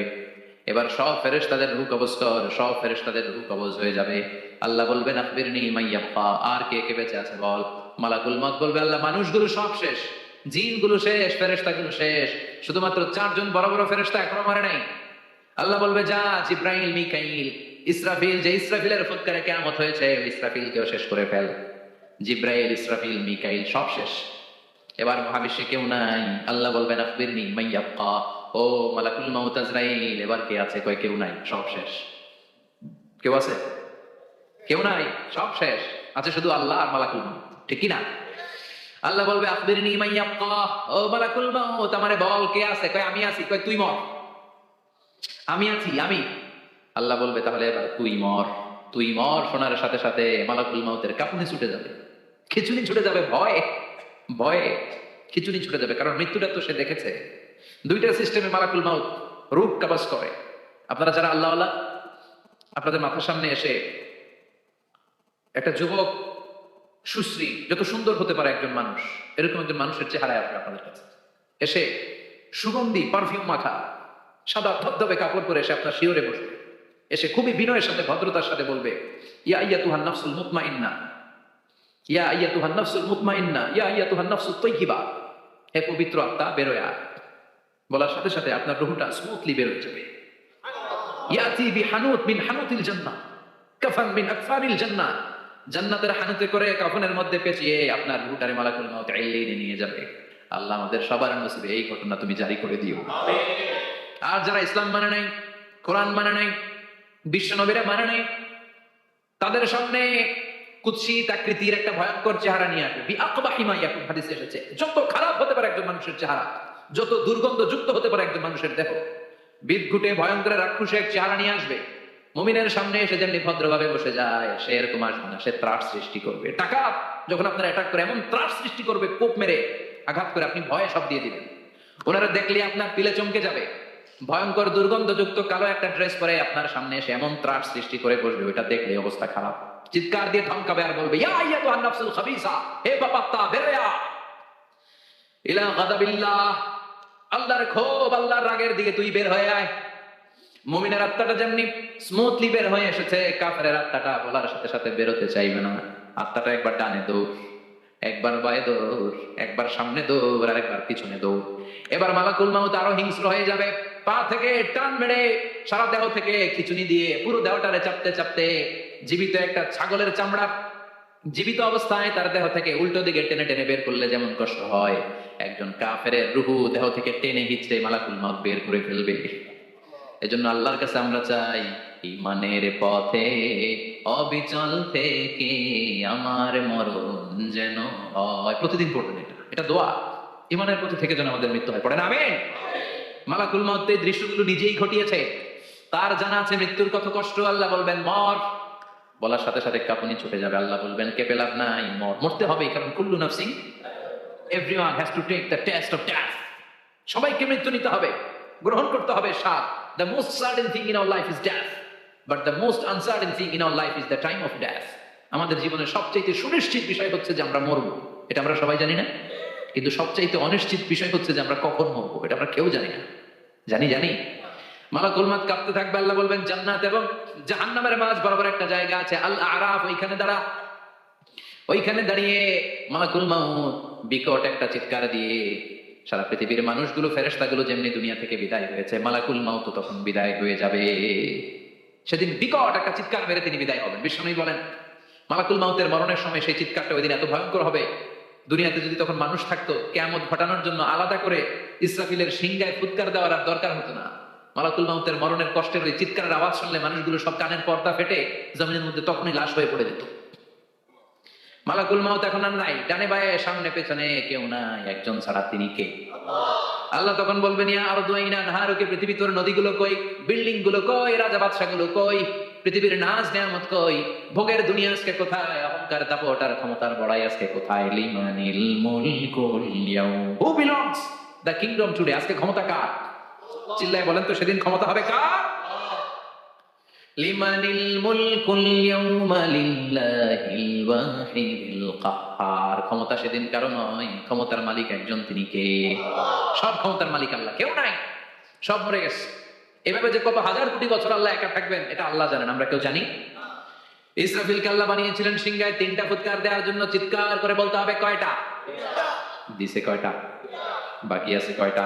এবার সব ফেরেশতাদের রূহ কবজ কর, সব ফেরেশতাদের রূহ কবজ হয়ে যাবে। আল্লাহ বলবেন আখবিরনি মাইয়াবকা, আর কে কে বেঁচে আছে বল। মালাকুল মাউত বলবে, আল্লাহ মানুষগুলো সব শেষ, জিনগুলো শেষ, ফেরেশতাগুলো শেষ, শুধুমাত্র চারজন বড় বড় ফেরেশতা এখনো মরে নাই। আল্লাহ বলবে, যা জিব্রাইল, মিকাইল, ইসরাফিল, যে ইসরাফিলের ফুৎকারে কিয়ামত হয়েছে, ইসরাফিলকেও শেষ করে ফেল। জিব্রাইল, ইসরাফিল, মিকাইল সব শেষ। এবার মহাবিশ্বে কেউ নাই। আল্লাহ বলবেন আখবিরনি মাইয়াবকা, ও মালাকুল মাউত আজরাইল, এবার কে আছে? কয় কেউ নাই, সব শেষ। কেউ আছে? কেউ নাই, সব শেষ। আছে শুধু আল্লাহ আর মালাকুল মাউত, ঠিক কি না? আল্লাহ বলবে আখবিরনি মাইয়াবকা, ও মালাকুল মাউত, আমারে বল কে আছে? কয় আমি আছি। কয় তুই মর। আমি আছি, আমি। আল্লাহ বলবে তাহলে এবার তুই মর। তুই মর শোনার সাথে সাথে মালাকুল মাউতের কাঁপুনি ছুটে যাবে, খিচুনি ছুটে যাবে, ভয়ে ভয়ে খিচুনি ছুটে যাবে। কারণ মৃত্যুটা তো সে দেখেছে। দুইটা সিস্টেমে মালাকুল মাউত রূপ কাবাজ করে। আপনারা যারা আল্লাহ আল্লাহ, আপনাদের মাথার সামনে এসে একটা যুবক, সুশ্রী, যত সুন্দর হতে পারে একজন মানুষ, এরকম একজন মানুষের চেহারায় আসবে আপনাদের কাছে, এসে সুগন্ধি পারফিউম মাখা সাদা ধবধবে কাপড় পরে এসে আপনার শিওরে বসবে, এসে খুবই বিনয়ের সাথে, ভদ্রতার সাথে বলবে, ইয়া আইয়াতুহান নাফসুল মুতমাইন্না, ইয়া আইয়াতুহান নাফসুল মুতমাইন্না, ইয়া আইয়াতুহান নাফসুত তাইয়্যিবা, হে পবিত্র আত্মা বেরোয় আয়। বলার সাথে সাথে আপনার রূহটা স্মুথলি বের হয়ে যাবে। ইয়াতি বিহানুত মিন হানুতিল জান্নাহ, কাফান মিন আকফারিল জান্নাহ, জান্নাতের হানুতে করে কাফনের মধ্যে পেঁচিয়ে আপনার রূহটারে মালাকুল মাউত আইলিনে নিয়ে যাবে। আল্লাহ আমাদের সবার নসিবে এই ঘটনা তুমি জারি করে দিও। আমিন। আর যারা ইসলাম মানে নাই, কোরআন মানে নাই, বিশ্ব নবীরা মানে নাই, তাদের সামনে কুৎসিত আকৃতির একটা ভয়ঙ্কর চেহারা নিয়ে আসবে। বিআকবাহি মা ইয়াকুন, হাদিসে এসেছে, যত খারাপ হতে পারে একজন মানুষের চেহারা, যত দুর্গন্ধ যুক্ত হতে পারে একজন মানুষের দেহ, বিদঘুটে ভয়ঙ্কর রাক্ষসে এক চেহারা নিয়ে আসবে। মুমিনের সামনে এসে যেমনি ভদ্রভাবে বসে যায়, সে এরকম আসবে না, সে ত্রাস সৃষ্টি করবে। টাকা যখন আপনার অ্যাটাক করে এমন ত্রাস সৃষ্টি করবে, কোপ মেরে আঘাত করে আপনি ভয়ে সব দিয়ে দিবেন। ওনারা দেখলে আপনার পিলে চমকে যাবে। ভয়ঙ্কর দুর্গন্ধযুক্ত কালো একটা ড্রেস পরে আপনার সামনে এসে এমন ত্রাস সৃষ্টি করে বসবে, ওটা দেখলে অবস্থা খারাপ। চিৎকার দিয়ে ধমকাবে আর বলবে, ইয়া আইয়াতুহান নাফসুল খাবিসা, হে পাপাত্তা বের হয়ে আয় ইলা গাদাবিল্লাহ, আল্লাহর ক্ষোভ, আল্লাহর রাগের দিকে তুই বের হয়ে আয়। মুমিনের আত্মাটা যেমনি স্মুথলি বের হয়ে এসেছে, কাফেরের আত্মাটা বলার সাথে সাথে বেরোতে চাইবে না। আত্মাটা একবার ডানে দৌড়, একবার বায়ে দৌড়, একবার সামনে দৌড়, আর একবার পিছনে দৌড়। এবার মালাকুল মাউত আরো হিংস্র হয়ে যাবে, পা থেকে টান মেরে সারা দেহ থেকে খিচুনি দিয়ে পুরো দেহটারে চাপতে চাপতে জীবিত একটা ছাগলের চামড়া জীবিত অবস্থায় তার দেহ থেকে উল্টো দিকে টেনে টেনে বের করলে যেমন কষ্ট হয়, একজন কাফেরের রূহ দেহ থেকে টেনে হিচড়ে মালাকুল মাউত বের করে ফেলবে। এজন্য আল্লাহর কাছে আমরা চাই, ঈমানের পথে অবিচল থেকে আমার মরণ যেন হয়। প্রতিদিন পড়বেন এটা, এটা দোয়া। ঈমানের পথে থেকে যেন আমাদের মৃত্যু হয়। পড়েন আমিন। মালাকুল মাউত এই দৃশ্যগুলো নিজেই ঘটিয়েছে, তার জানা আছে মৃত্যুর কত কষ্ট। আল্লাহ বলবেন মর, বলার সাথে সাথে কাঁপুনি ছুটে যাবে। আল্লাহ বলবেন কেঁপে লাভ নাই, মর, মরতে হবে, কারণ কুল্লু নাফসিন, everyone has to take the taste of death. সবাইকে মৃত্যু নিতে হবে, গ্রহণ করতে হবে স্বাদ। The most certain thing in our life is death, but the most uncertain thing in our life is the time of death. আমাদের জীবনের সবচেয়ে সুনিশ্চিত বিষয় হচ্ছে যে আমরা মরব, এটা আমরা সবাই জানি না? কিন্তু সবচাইতে অনিশ্চিত বিষয় হচ্ছে যে আমরা কখন মরবো, এটা আমরা কেউ জানি না। জানি মালাকুল মউত কাঁপতে থাকবে, আল্লাহ বলবেন জান্নাত এবং জাহান্নামের মাঝ বরাবর একটা জায়গা আছে, আল আরাফ, ওইখানে দাঁড়া। ওইখানে দাঁড়িয়ে মালাকুল মউত বিকট একটা চিৎকার দিয়ে সারা পৃথিবীর মানুষগুলো, ফেরেশতাগুলো যেমনি দুনিয়া থেকে বিদায় হয়েছে, মালাকুল মউত তখন বিদায় হয়ে যাবে। সেদিন বিকট একটা চিৎকার মেরে তিনি বিদায় হবেন। বিশ্বনবী বলেন মালাকুল মউতের মরণের সময় সেই চিৎকারটা ওই দিন এত ভয়ঙ্কর হবে, দুনিয়াতে যদি তখন মানুষ থাকতো কিয়ামত ঘটানোর জন্য আলাদা করে ইসরাফিলের সিংহায় ফুৎকার দেওয়ার আর দরকার হতো না। মালাকুল মউতের মরণের কষ্টের ওই চিৎকারের আওয়াজ শুনলে মানুষগুলো সব কানের পর্দা ফেটে জমিনের মধ্যে তখনই লাশ হয়ে পড়ে যেত। মালাকুল মউত এখন আর নাই, ডানে বায়ে সামনে পেছনে কেউ নাই, একজন ছাড়া তিনি কে? আল্লাহ তখন বলবেন ইয়া আরদু আইনা নাহারুকে, পৃথিবী তোর নদীগুলো কই, বিল্ডিং গুলো কই, রাজা বাদশা গুলো কই, পৃথিবীর নাজ নিয়ামত কই, ভোগের দুনিয়া আজকে কোথায়, অহংকার দাপট আর ক্ষমতার বড়াই আজকে কোথায়? লিমানিল মুলকুল ইয়াউম, who belongs the kingdom today, আজকে ক্ষমতা কার? চিল্লায় বলেন তো সেদিন ক্ষমতা হবে কার? লিমানিল মুলকুল ইয়াউমা লিল্লাহিল ওয়াহিদিল কাহ্হার, ক্ষমতা সেদিন কারো নয়, ক্ষমতার মালিক একজন, তিনি কে? সব ক্ষমতার মালিক আল্লাহ, কেউ নাই, সব মরে গেছে। এভাবে যে কত হাজার কোটি বছর আল্লাহ একা থাকবেন এটা আল্লাহ জানেন, আমরা কেউ জানি? ইসরাফিলকে আল্লাহ বানিয়েছিলেন সিংহায় 3টা ফুৎকার দেওয়ার জন্য, চিৎকার করে বলতে হবে কয়টা? দিছে কয়টা? বাকি আছে কয়টা?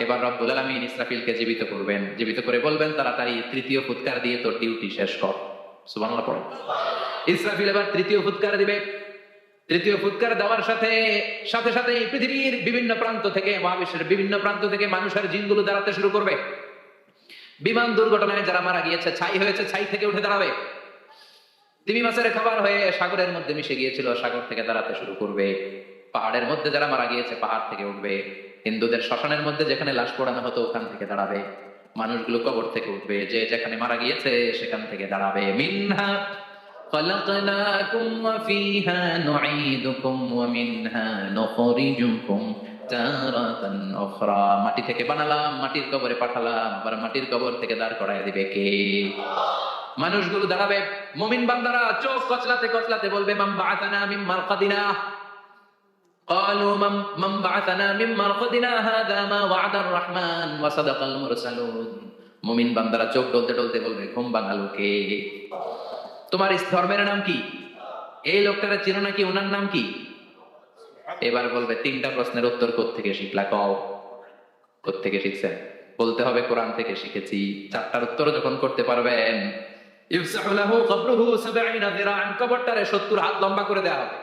এবার রব্বুল আলামিন ইসরাফিলকে জীবিত করবেন, জীবিত করে বলবেন তাড়াতাড়ি 3য় ফুৎকার দিয়ে তোর ডিউটি শেষ কর। সুবহানাল্লাহ পড়ো। ইসরাফিল এবার 3য় ফুৎকার দিবে। 3য় ফুৎকার দেওয়ার সাথে সাথে পৃথিবীর বিভিন্ন প্রান্ত থেকে, মহাবিশ্বের বিভিন্ন প্রান্ত থেকে মানুষের জিনগুলো দাঁড়াতে শুরু করবে। বিমান দুর্ঘটনায় যারা মারা গিয়েছে, ছাই হয়েছে, ছাই থেকে উঠে দাঁড়াবে। তিমি মাছের খাবার হয়ে সাগরের মধ্যে মিশে গিয়েছিল, সাগর থেকে দাঁড়াতে শুরু করবে। পাহাড়ের মধ্যে যারা মারা গিয়েছে, পাহাড় থেকে উঠবে। হিন্দুদের শ্মশানের মধ্যে যেখানে লাশ পোড়ানো হতো ওখান থেকে দাঁড়াবে। মানুষগুলো কবর থেকে উঠবে, যে যেখানে মারা গিয়েছে সেখান থেকে দাঁড়াবে। মিনহা খালাকনাকুম ওয়া ফিহা নুঈদুকুম ওয়া মিনহা নুখরিজুকুম তারাতান উখরা, মাটি থেকে বানালাম, মাটির কবরে পাঠালাম, আবার মাটির কবর থেকে দাঁড় করায় দিবে কে? মানুষগুলো দাঁড়াবে। মুমিন বান্দারা চোখ কচলাতে কচলাতে বলবে মান বাআসানা মিন মারকাদিনা, قالوا من بعثنا من مرقدنا هذا ما وعد الرحمن وصدق المرسلون। মুমিন বান্দারা চোখ ডলতে ডলতে বলবে ঘুম ভাঙালো কে? তোমার ধর্মের নাম কি? এই লোকটারে চিনো নাকি? ওনার নাম কি? এবার বলবে 3টা প্রশ্নের উত্তর কোত্থেকে শিখলা কও? কোত্থেকে শিখছেন? বলতে হবে কোরআন থেকে শিখেছি। 4টার উত্তর যখন করতে পারবেন, ইফসাহু লাহু কবরুহু 70 যিরাআন, কবরটারে 70 হাত লম্বা করে দেওয়া হবে।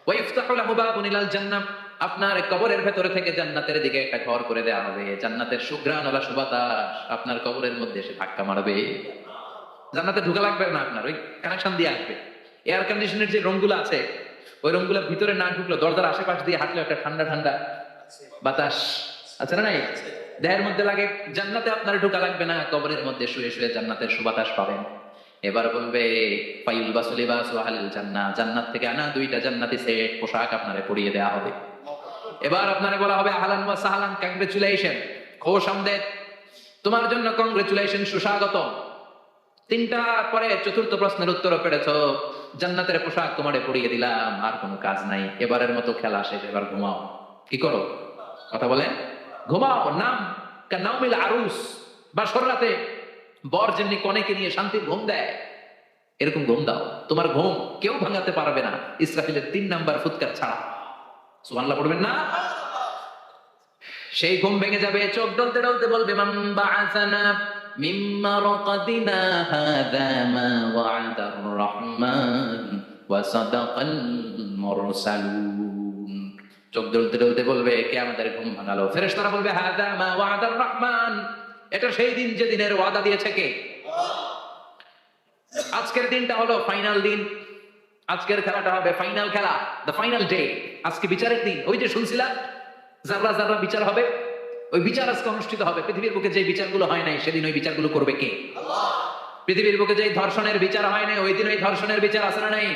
ওয়াইফতাহু লাহু বাবুন ইলাল জান্নাহ, আপনার কবরের ভেতরে থেকে জান্নাতের দিকে একটা ঘর করে দেওয়া হবে। জান্নাতের সুঘ্রাণওয়ালা সুবাতাস আপনার কবরের মধ্যে এসে ধাক্কা মারবে। জান্নাতে ঢোকা লাগবে না, আপনার ওই কানেকশন দিয়ে আসবে। এয়ার কন্ডিশনের যে রুমগুলো আছে, ওই রুমগুলো ভিতরে না ঢুকলো, দরজার আশেপাশ দিয়ে হাঁটলে একটা ঠান্ডা ঠান্ডা বাতাস আছে না নাই? দেহের মধ্যে লাগে। জান্নাতে আপনার ঢোকা লাগবে না, কবরের মধ্যে শুয়ে শুয়ে জান্নাতের সুবাতাস পাবেন। এবার বলবে ফায়ুলবাসু লিবাসু আহলিল জান্নাহ, জান্নাত থেকে আনা 2টা জান্নাতি সেট পোশাক আপনারে পরিয়ে দেওয়া হবে। এবার আপনারে বলা হবে আহলান ওয়া সাহলান, কংগ্রেচুলেশন, খুশ আমদেদ, তোমার জন্য কংগ্রেচুলেশন, সুস্বাগতম। 3টা পরে 4র্থ প্রশ্নের উত্তর পেরেছো, জান্নাতের পোশাক তোমারে পরিয়ে দিলাম, আর কোনো কাজ নাই, এবারের মতো খেলা শেষ, এবার ঘুমাও। কি করো? কথা বলেন, ঘুমাও। নাম কানাউমিল আরুস, বাসর রাতে বর যেমনি কনেকে নিয়ে শান্তির ঘুম দেয়, এরকম ঘুম দাও। তোমার ঘুম কেউ ভাঙাতে পারবে না ইসরাফিলের 3 নাম্বার ফুৎকার ছাড়া। সুবহানাল্লাহ পড়বেন না? সেই ঘুম ভেঙে যাবে, চোখ ডলতে ডলতে বলবে মান বাআসানা মিন মারকাদিনা হাযা মা ওয়া'দার রহমান ওয়া সাদাকাল মুরসালুন। চোখ ডলতে ডলতে বলবে কে আমাদের ঘুম ভাঙালো? ফেরেশতারা বলবে হাযা মা ওয়া'দার রহমান, এটা সেই দিন যে দিনের ওয়াদা দিয়েছে কে? আজকের দিনটা হলো ফাইনাল দিন। আজকের খেলাটা হবে ফাইনাল খেলা, দ্য ফাইনাল ডে। আজকে বিচারের দিন। ওই যে শুনছিলাম যারা যারা বিচার হবে, ওই বিচার আজকে অনুষ্ঠিত হবে। পৃথিবীর বুকে যে বিচারগুলো হয় নাই সেদিন ওই বিচারগুলো করবে কে? পৃথিবীর বুকে যে ধর্ষণের বিচার হয় নাই ওই দিন ওই ধর্ষণের বিচার আছে না নাই?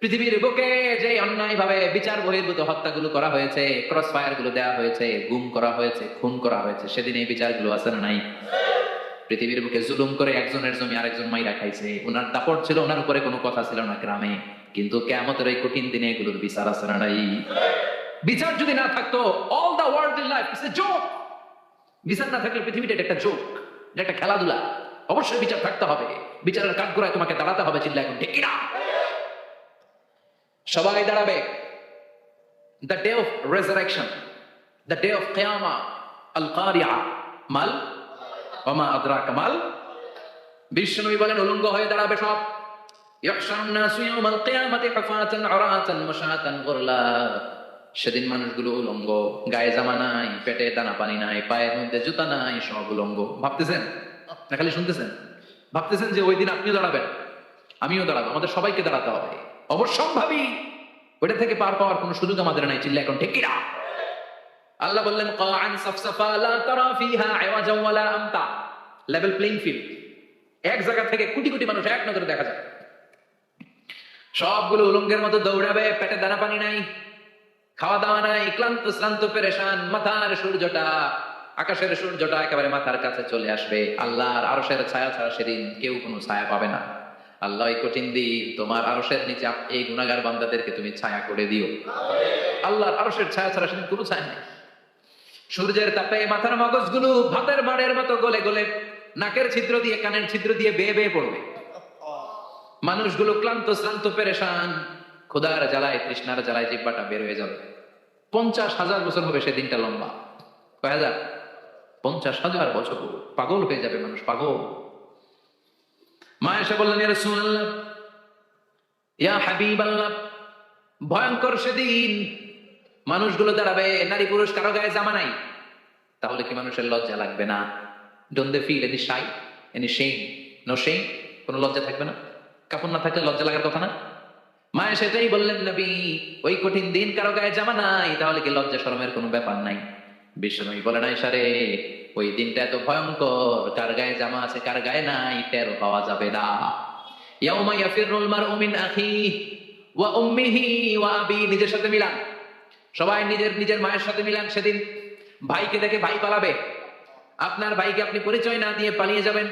পৃথিবীর বুকে যে অন্যায় ভাবে বিচার বহির্ভূত হত্যাগুলো করা হয়েছে, ক্রস ফায়ার গুলো দেওয়া হয়েছে, গুম করা হয়েছে, খুন করা হয়েছে, সেদিন এই বিচারগুলো আছে না নাই? পৃথিবীর বুকে জুলুম করে একজনের জমি আরেকজন মাইরা খাইছে, ওনার দাপট ছিল, ওনার উপরে কোনো কথা ছিল না গ্রামে, কিন্তু কিয়ামতের এই কঠিন দিনে এগুলোর বিচার আছে না নাই? বিচার যদি না থাকতো, all the world in life is a joke. বিচার না থাকলে পৃথিবীটা একটা জোক, এটা একটা খেলাধুলা। অবশ্যই বিচার থাকতে হবে, বিচারের কাঠগড়ায় তোমাকে দাঁড়াতে হবে। চিল্লা এখন ঠিক কিনা? সবাই দাঁড়াবে। The day of resurrection, the day of কিয়ামা, আল কারিআ মাল ওয়া মা আদরাকা মাল। বিশ্বনবী বলেন উলঙ্গ হয়ে দাঁড়াবে সব। ইহশারুন নাসু ইয়াওমাল কিয়ামাতি হুফাতান উরাতান মুশাতান গুরলা। সেদিন মানুষগুলো উলঙ্গ, গায়ে জামা নাই, পেটে দানা পানি নাই, পায়ের মধ্যে জুতা নাই, সব উলঙ্গ। ভাবতেছেন না খালি শুনতেছেন? ভাবতেছেন যে ওই দিন আপনিও দাঁড়াবেন, আমিও দাঁড়াবো, আমাদের সবাইকে দাঁড়াতে হবে। অবশ্যম্ভাবী, ওইটা থেকে পার পাওয়ার কোনো সুযোগ আমাদের নাই। চিল্লা এখন ঠিক কিনা? আল্লাহ বললেন কাআন সাফসাফা লা তারা ফিহা আওয়াজা ওয়ালা আমতা। Level playing field. এক জায়গা থেকে কোটি কোটি মানুষ এক নজরে দেখা যায়। সবগুলো উলঙ্গের মতো দৌড়াবে, পেটে দানা পানি নাই, খাওয়া দাওয়া নাই, ক্লান্ত শ্রান্ত পেরেশান। মাথার সূর্যটা, আকাশের সূর্যটা একেবারে মাথার কাছে চলে আসবে। আল্লাহর আরশের ছায়া ছাড়া সেদিন কেউ কোনো ছায়া পাবে না। আল্লাহ এই কঠিন দিন তোমার আরশের নিচে এই গুনাহগার বান্দাদেরকে তুমি ছায়া করে দিও। আল্লাহর আরশের ছায়া ছাড়া সেদিন কোনো ছায়া নেই। সূর্যের তাপে মাথার মগজগুলো ভাতের মাড়ের মতো গলে গলে নাকের ছিদ্র দিয়ে, কানের ছিদ্র দিয়ে বেয়ে বেয়ে পড়বে। মানুষগুলো ক্লান্ত শ্রান্ত পেরেশান, ক্ষুধার জ্বালায়, তৃষ্ণার জ্বালায় জিহ্বাটা বের হয়ে যাবে। 50,000 বছর হবে সেদিনটা লম্বা। কয় হাজার? 50,000 বছর। পাগল হয়ে যাবে মানুষ, পাগল। মা এসে বললেন ইয়া রাসূলুল্লাহ, ইয়া হাবিবাল্লাহ, ভয়ঙ্কর সেদিন মানুষগুলো দাঁড়াবে, নারী পুরুষ কারো গায়ে জামা নাই। তাহলে কি মানুষের লজ্জা লাগবে না? Don't they feel any shy, any shame? No shame. কোনো লজ্জা থাকবে না? কাপড় না থাকলে লজ্জা লাগার কথা না? মায়া সেটাই বললেন নবী, ওই কঠিন দিন কারো গায়ে জামা নাই, তাহলে কি লজ্জা শরমের কোনো ব্যাপার নাই? বিশ্বনবী বলেন আয়েশা রে, ওই দিনটা এত ভয়ঙ্কর, কার গায়ে জামা আছে কার গায়ে নাই টের পাওয়া যাবে না। ইয়াউমা ইয়াফিরুল মারউ মিন আখিহি ওয়া উম্মিহি ওয়া আবি। নিজের সাথে মিলান, সবাই নিজের নিজের মায়ের সাথে মিলান। সেদিন ভাইকে দেখে ভাই পালাবে। আপনার ভাইকে আপনি পরিচয় না দিয়ে পালিয়ে যাবেন।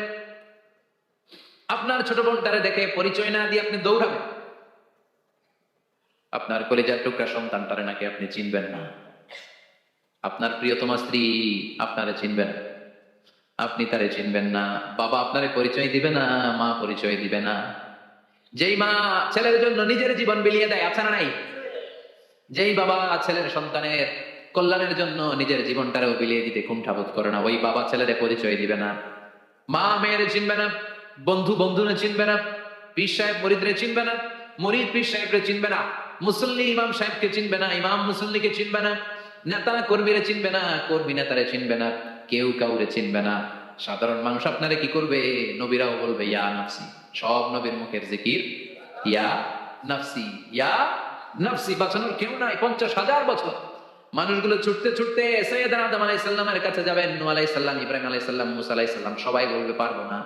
আপনার ছোট বোনটারে দেখে পরিচয় না দিয়ে আপনি দৌড়াবেন। আপনার কলিজার টুকরা সন্তানটারে নাকি আপনি চিনবেন না। আপনার প্রিয়তমা স্ত্রী আপনারে চিনবেন, আপনি তারে চিনবেন না। বাবা আপনারে পরিচয় দিবে না, মা পরিচয় দিবে না। যেই মা ছেলের জন্য নিজের জীবন বিলিয়ে দেয়, আছে না নাই? যেই বাবা ছেলের সন্তানের কল্যাণের জন্য নিজের জীবনটারেও বিলিয়ে দিতে কুণ্ঠাবোধ করে না, ওই বাবা ছেলেরে পরিচয় দিবে না। মা মেয়েরে চিনবে না, বন্ধু বন্ধুরে চিনবে না, পীর সাহেব মুরিদরে চিনবে না, মুরিদ পীর সাহেবরে চিনবে না, মুসল্লি ইমাম সাহেবকে চিনবে না, ইমাম মুসল্লিকে চিনবে না, নেতা কর্মীরে চিনবে না, কর্মী নেতারে চিনবে না, কেউ কাউরে চিনবে না। সাধারণ মানুষ আপনারে কি করবে? নবীরাও বলবে ইয়া নাফসি। সব নবীর মুখের জিকির ইয়া নাফসি, ইয়া নাফসি। বাঁচানোর কেউ নাই। 50,000 বছর মানুষগুলো ছুটতে ছুটতে সৈয়দনা আদম আলাইহিস সালামের কাছে যাবেন। নূহ আলাইহিস সালাম, ইব্রাহিম আলাইহিস সালাম, মুসা আলাইহিস সালাম, সবাই বলবে পারবো না,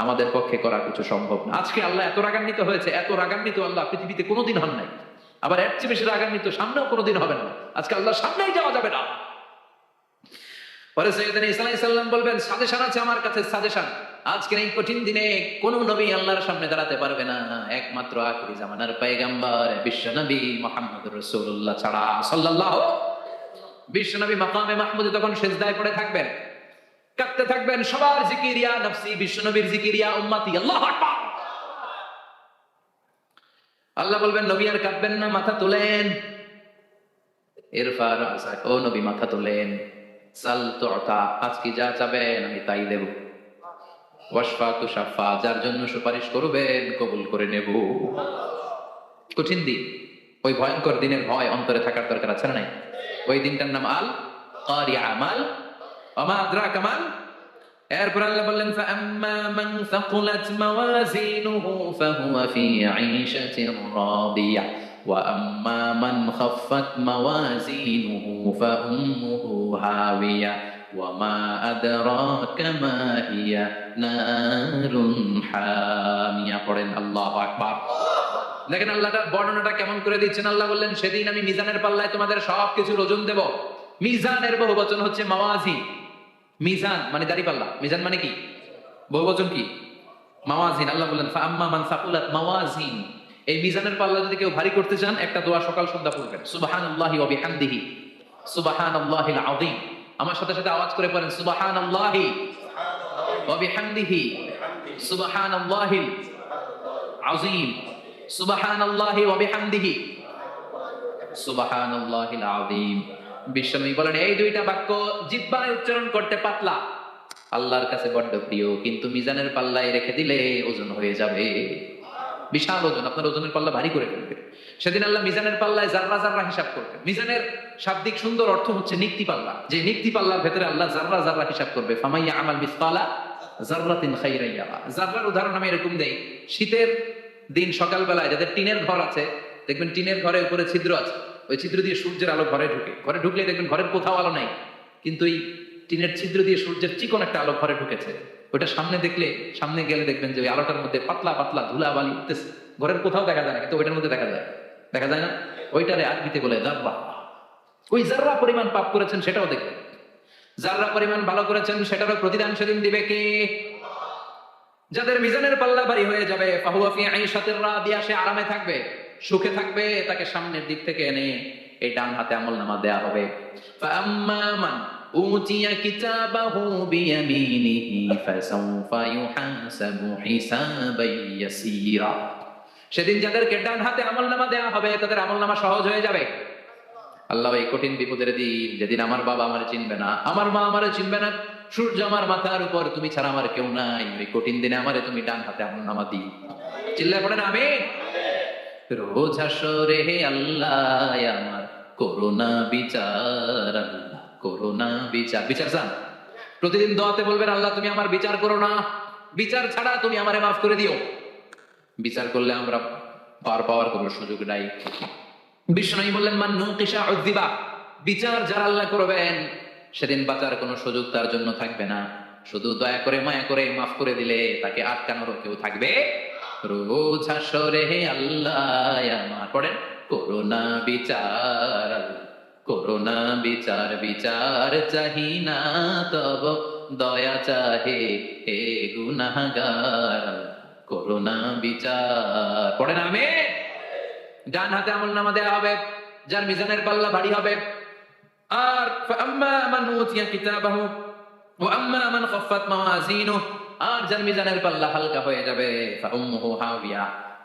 আমাদের পক্ষে করা কিছু সম্ভব না। আজকে আল্লাহ এত রাগান্বিত হয়েছে, এত রাগান্বিত আল্লাহ পৃথিবীতে কোনোদিন হন নাই। আবার এর চেয়ে বেশি রাগান্বিত সামনেও কোনোদিন হবেন না। আজকে আল্লাহর সামনেই যাওয়া যাবে না। পরে সৈয়দনা ঈসা আলাইহিস সালাম বলবেন সাজেশন আছে আমার কাছে, সাজেশন। আজকের এই কঠিন দিনে কোন নবী আল্লাহর সামনে দাঁড়াতে পারবে না, একমাত্র আখিরি জামানার পয়গম্বর বিশ্ব নবী মুহাম্মদুর রাসূলুল্লাহ ছাড়া। সাল্লাল্লাহু। বিশ্ব নবী মাকামে মাহমুদে তখন সিজদায় পড়ে থাকবেন, কাঁদতে থাকবেন। সবার জিকির ইয়া নফসি, বিশ্ব নবীর জিকির ইয়া উম্মতি। আল্লাহু আকবার। আল্লাহ বলবেন নবী আর কাঁদবেন না, মাথা তোলেন। ইরফা রাসাক, ও নবী মাথা তোলেন। সাল তুতা, আজকে যা চাবেন আমি তাই দেব। ওয়াশফা তুশাফা, যার জন্য সুপারিশ করবেন কবুল করে নেব। কঠিন দিন, ওই ভয়ঙ্কর দিনের ভয় অন্তরে থাকার দরকার আছে না নাই? ওই দিনটার নাম আল কারিআ, মাল ওয়া মা আদরাকা মাল। এরপর আল্লাহ বললেন ফাআম্মা মান সাকুলাত মাওয়াজিনুহু ফাহুয়া ফি আইশাতির রাদিয়া ওয়া আম্মা মান খাফফাত মাওয়াজিনুহু ফাউম্মুহু হাওিয়া ওয়া মা আদরাকা মা হিয়া নারুন হামিয়া। পড়েন আল্লাহু আকবার। দেখেন আল্লাহটা বর্ণনাটা কেমন করে দিচ্ছেন। আল্লাহ বললেন সেদিন আমি মিজানের পাল্লায় তোমাদের সবকিছুর ওজন দেব। মিজানের বহুবচন হচ্ছে মাওয়াজিন। মিজান মানে দাঁড়িপাল্লা, মিজান মানে কি? বহুবচন কি? মাওয়াজিন। আল্লাহ বললেন ফাআম্মা মান সাকুলাত মাওয়াজিন, এই মিজানের পাল্লা যদি কেউ ভারী করতে চান, একটা দোয়া সকাল সন্ধ্যা পড়বেন, সুবহানাল্লাহি ওয়া বিহামদিহি সুবহানাল্লাহিল আযীম। আমার সাথে সাথে আওয়াজ করে পড়েন, সুবহানাল্লাহি ওয়া বিহামদিহি সুবহানাল্লাহিল আযীম, সুবহানাল্লাহি ওয়া বিহামদিহি সুবহানাল্লাহিল আযীম। বিশ্বনবী বলেন, এই দুইটা বাক্য জিহ্বায় উচ্চারণ করতে পাতলা, আল্লাহর কাছে বড্ড প্রিয়, কিন্তু মিজানের পাল্লায় রেখে দিলে ওজন হয়ে যাবে, বিশাল ওজন, আপনার ওজনের পাল্লা ভারী করে ফেলবে। সেদিন আল্লাহ মিজানের পাল্লায় জাররা জাররা হিসাব করবে। মিজানের শাব্দিক সুন্দর অর্থ হচ্ছে নিক্তি পাল্লা, যে নিক্তি পাল্লার ভেতরে আল্লাহ জাররা জাররা হিসাব করবে। ফামাইয়া আমাল মিসকালা জাররাতিন খাইরান ইয়ারা। জাররার উদাহরণ আমি এরকম দেই, শীতের দিন সকালবেলায় যাদের টিনের ঘর আছে, দেখবেন টিনের ঘরে উপরে ছিদ্র আছে, ওই ছিদ্র দিয়ে সূর্যের আলো ঘরে ঢুকে, ঘরে ঢুকলে দেখবেন ঘরের কোথাও আলো নাই, কিন্তু এই টিনের ছিদ্র দিয়ে সূর্যের চিকন একটা আলো ঘরে ঢুকেছে। ওইটা সামনে দেখলে, সামনে গেলে দেখবেন যে ওই আলোটার মধ্যে পাতলা পাতলা ধুলা বালি উঠতেছে, ঘরের কোথাও দেখা যায় না, কিন্তু ওইটার মধ্যে দেখা যায়, দেখা যায় না? ওইটারে আরবিতে বলে জাররা। ওই জাররা পরিমাণ পাপ করেছেন সেটাও দেখবেন, জাররা পরিমাণ ভালো করেছেন সেটারও প্রতিদান সেদিন দিবে কে? যাদের মিজানের পাল্লা ভারী হয়ে যাবে, ফাহুয়া ফি আইশাতির রাদিয়া, সে আরামে থাকবে, সুখে থাকবে, তাকে সামনের দিক থেকে এনে এই ডান হাতে আমলনামা দেয়া হবে। ফাআম্মা মান উতিয়া কিতাবাহু বিয়ামিনিহি ফাসাউফা ইউহাসাবু হিসাবান ইয়াসীরা। সেদিন যাদেরকে ডান হাতে আমলনামা দেয়া হবে, তাদের আমলনামা সহজ হয়ে যাবে। আল্লাহ, এই কঠিন বিপদের দিন, যেদিন আমার বাবা আমারে চিনবে না, আমার মা আমারে চিনবে না, সূর্য আমার মাথার উপর, তুমি ছাড়া আমার কেউ নাই, ওই কঠিন দিনে আমারে তুমি ডান হাতে আমলনামা দিই। চিল্লায় পড়েন আমিন। রোজ হাসরে হে আল্লাহ আমার করোনা বিচার, আল্লাহ করোনা বিচার। বিচার চান? প্রতিদিন দোয়াতে বলবেন, আল্লাহ তুমি আমার বিচার করো না, বিচার ছাড়া তুমি আমারে মাফ করে দিও। বিচার করলে আমরা পার পাওয়ার কোনো সুযোগ নাই। বিষ্ণু বললেন, মান নুকিশা উযিবা, বিচার যারা আল্লাহ করবেন সেদিন বাঁচার কোনো সুযোগ তার জন্য থাকবে না। শুধু দয়া করে মায়া করে মাফ করে দিলে তাকে আটকানোরও কেউ থাকবে। রোজ হাসরে হে আল্লাহ আমার, পড়েন, করোনা বিচার, করোনা বিচার, বিচার চাহি না তব দয়া চাহে হে গুনাহগার, করোনা বিচার। পড়েন আমিন। ডান হাতে আমলনামা দেয়া হবে যার মিজানের পাল্লা ভারী হবে। আর ফাআম্মা মান উতিয়া কিতাবাহু ওয়া আম্মা মান খাফফাত মাওয়াজিনুহু, আর যার মিজানের পাল্লা হালকা হয়ে যাবে, ফাউম্মুহু হাবিয়া,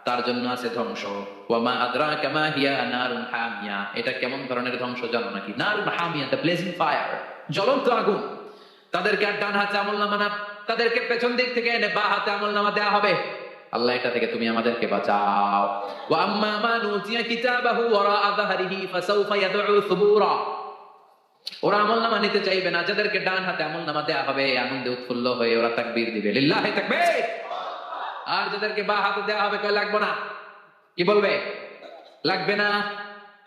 তার জন্য আছে ধ্বংস। ওয়া মা আদরাকা মা হিয়া নারুন হামিয়া, এটা কেমন ধরনের ধ্বংস জানো নাকি? নারুন হামিয়া, দ্য ব্লেজিং ফায়ার, জ্বলন্ত আগুন। তাদেরকে আর ডান হাতে আমলনামা না, তাদেরকে পেছন দিক থেকে এনে বাঁ হাতে আমলনামা দেয়া হবে। আল্লাহ, এটা থেকে তুমি আমাদেরকে বাঁচাও। ওয়া আম্মা মান উতিয়া কিতাবাহু ওয়ারাআ যাহরিহি ফাসাউফা ইয়াদউ সুবুরা, ওরা আমলনামা নিতে চাইবে না। যাদেরকে ডান হাতে আমলনামা দেয়া হবে, আনন্দে উৎফুল্ল হয়ে ওরা তাকবীর দিবে, লিল্লাহি তাকবীর। আর যাদেরকে বাঁ হাতে দেয়া হবে, কয় লাগবে না, কি বলবে? লাগবে না,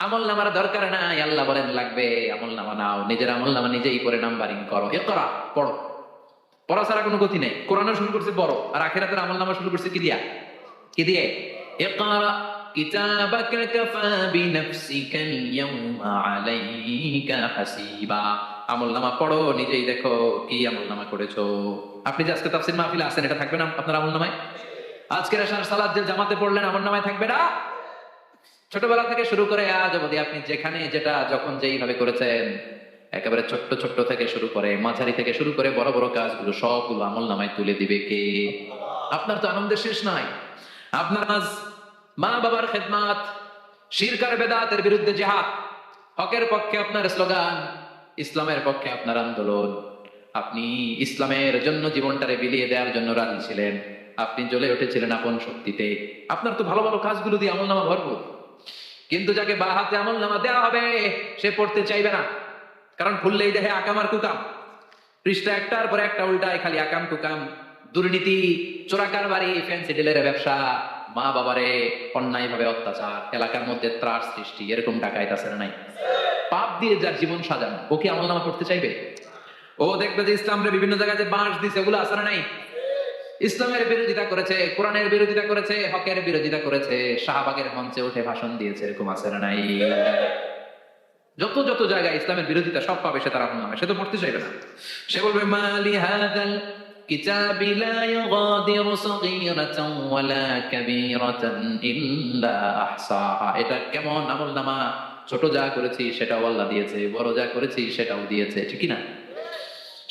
আমলনামার দরকার নাই। আল্লাহ বলেন লাগবে, আমলনামা নাও, নিজের আমলনামা নিজেই করে নাম্বারিং করো। ইকরা, পড়ো, পড়া ছাড়া কোনো গতি নেই। কোরআনও শুরু করছে পড়ো, আর আখিরাতের আমলনামা শুরু করছে কি দিয়া? কি দিয়ে? ইকরা কিতাবাকা কাফা বিনাফসিকা আল-ইয়াওমা আলাইকা হাসিবা। আমলনামা পড়ো, নিজেই দেখো কি আমলনামা করেছো। আপনি যে আজকে তাফসীর মাহফিলে আছেন, এটা থাকবে না আপনার আমলনামায়? আজকের আশার সালাত যে জামাতে পড়লেন, আমলনামায় থাকবে না? ছোটবেলা থেকে শুরু করে আজ অবধি আপনি যেখানে যেটা যখন যেইভাবে করেছেন, একেবারে ছোট্ট ছোট্ট থেকে শুরু করে মাঝারি থেকে শুরু করে বড় বড় কাজগুলো সবগুলো আমলনামায় তুলে দিবে কে? আপনার তো আনন্দের শেষ নাই। আপনার আজ মা বাবার খেদমাত, শিরক আর বেদাতের বিরুদ্ধে জিহাদ, হকের পক্ষে আপনার স্লোগান, ইসলামের পক্ষে আপনার আন্দোলন, আপনি ইসলামের জন্য জীবনটারে বিলিয়ে দেওয়ার জন্য রাজি ছিলেন, আপনি জ্বলে উঠেছিলেন আপন শক্তিতে। আপনার তো ভালো ভালো কাজগুলো দিয়ে আমলনামা ভরপুর। কিন্তু যাকে বাঁ হাতে আমলনামা দেওয়া হবে, সে পড়তে চাইবে না, কারণ খুললেই দেখে আকাম আর কুকাম, পৃষ্ঠা একটার পর একটা উল্টায় খালি আকাম কুকাম, দুর্নীতি, চোরাকারবারি, ফ্যান্সি ডিলারের ব্যবসা, মা বাবারে অন্যায় ভাবে অত্যাচার, এলাকার মধ্যে ত্রাস সৃষ্টি, এরকম ডাকাইত আছে না নাই? পাপ দিয়ে যার জীবন সাজানো, ও কি আমলনামা করতে চাইবে? ও দেখবে যে ইসলামরে বিভিন্ন জায়গায় যে বাঁশ দিছে, ওগুলো আছে না নাই? ইসলামের বিরোধিতা করেছে, কোরআনের বিরোধিতা করেছে, হকের বিরোধিতা করেছে, শাহবাগের মঞ্চে উঠে ভাষণ দিয়েছে, এরকম আছে না নাই? যত যত জায়গায় ইসলামের বিরোধিতা সব পাবে সে তার আমলনামায়, সে তো পড়তে চাইবে না। সে বলবে মালি হাদাল কিতাবি লা ইউগাদিরু সগীরাতান ওয়ালা কাবীরাতান ইল্লা আহসাহা। এটা কেমন আমলনামা, ছোট যা করেছি সেটাও আল্লাহ দিয়েছে, বড় যা করেছি সেটাও দিয়েছে, ঠিক কি না?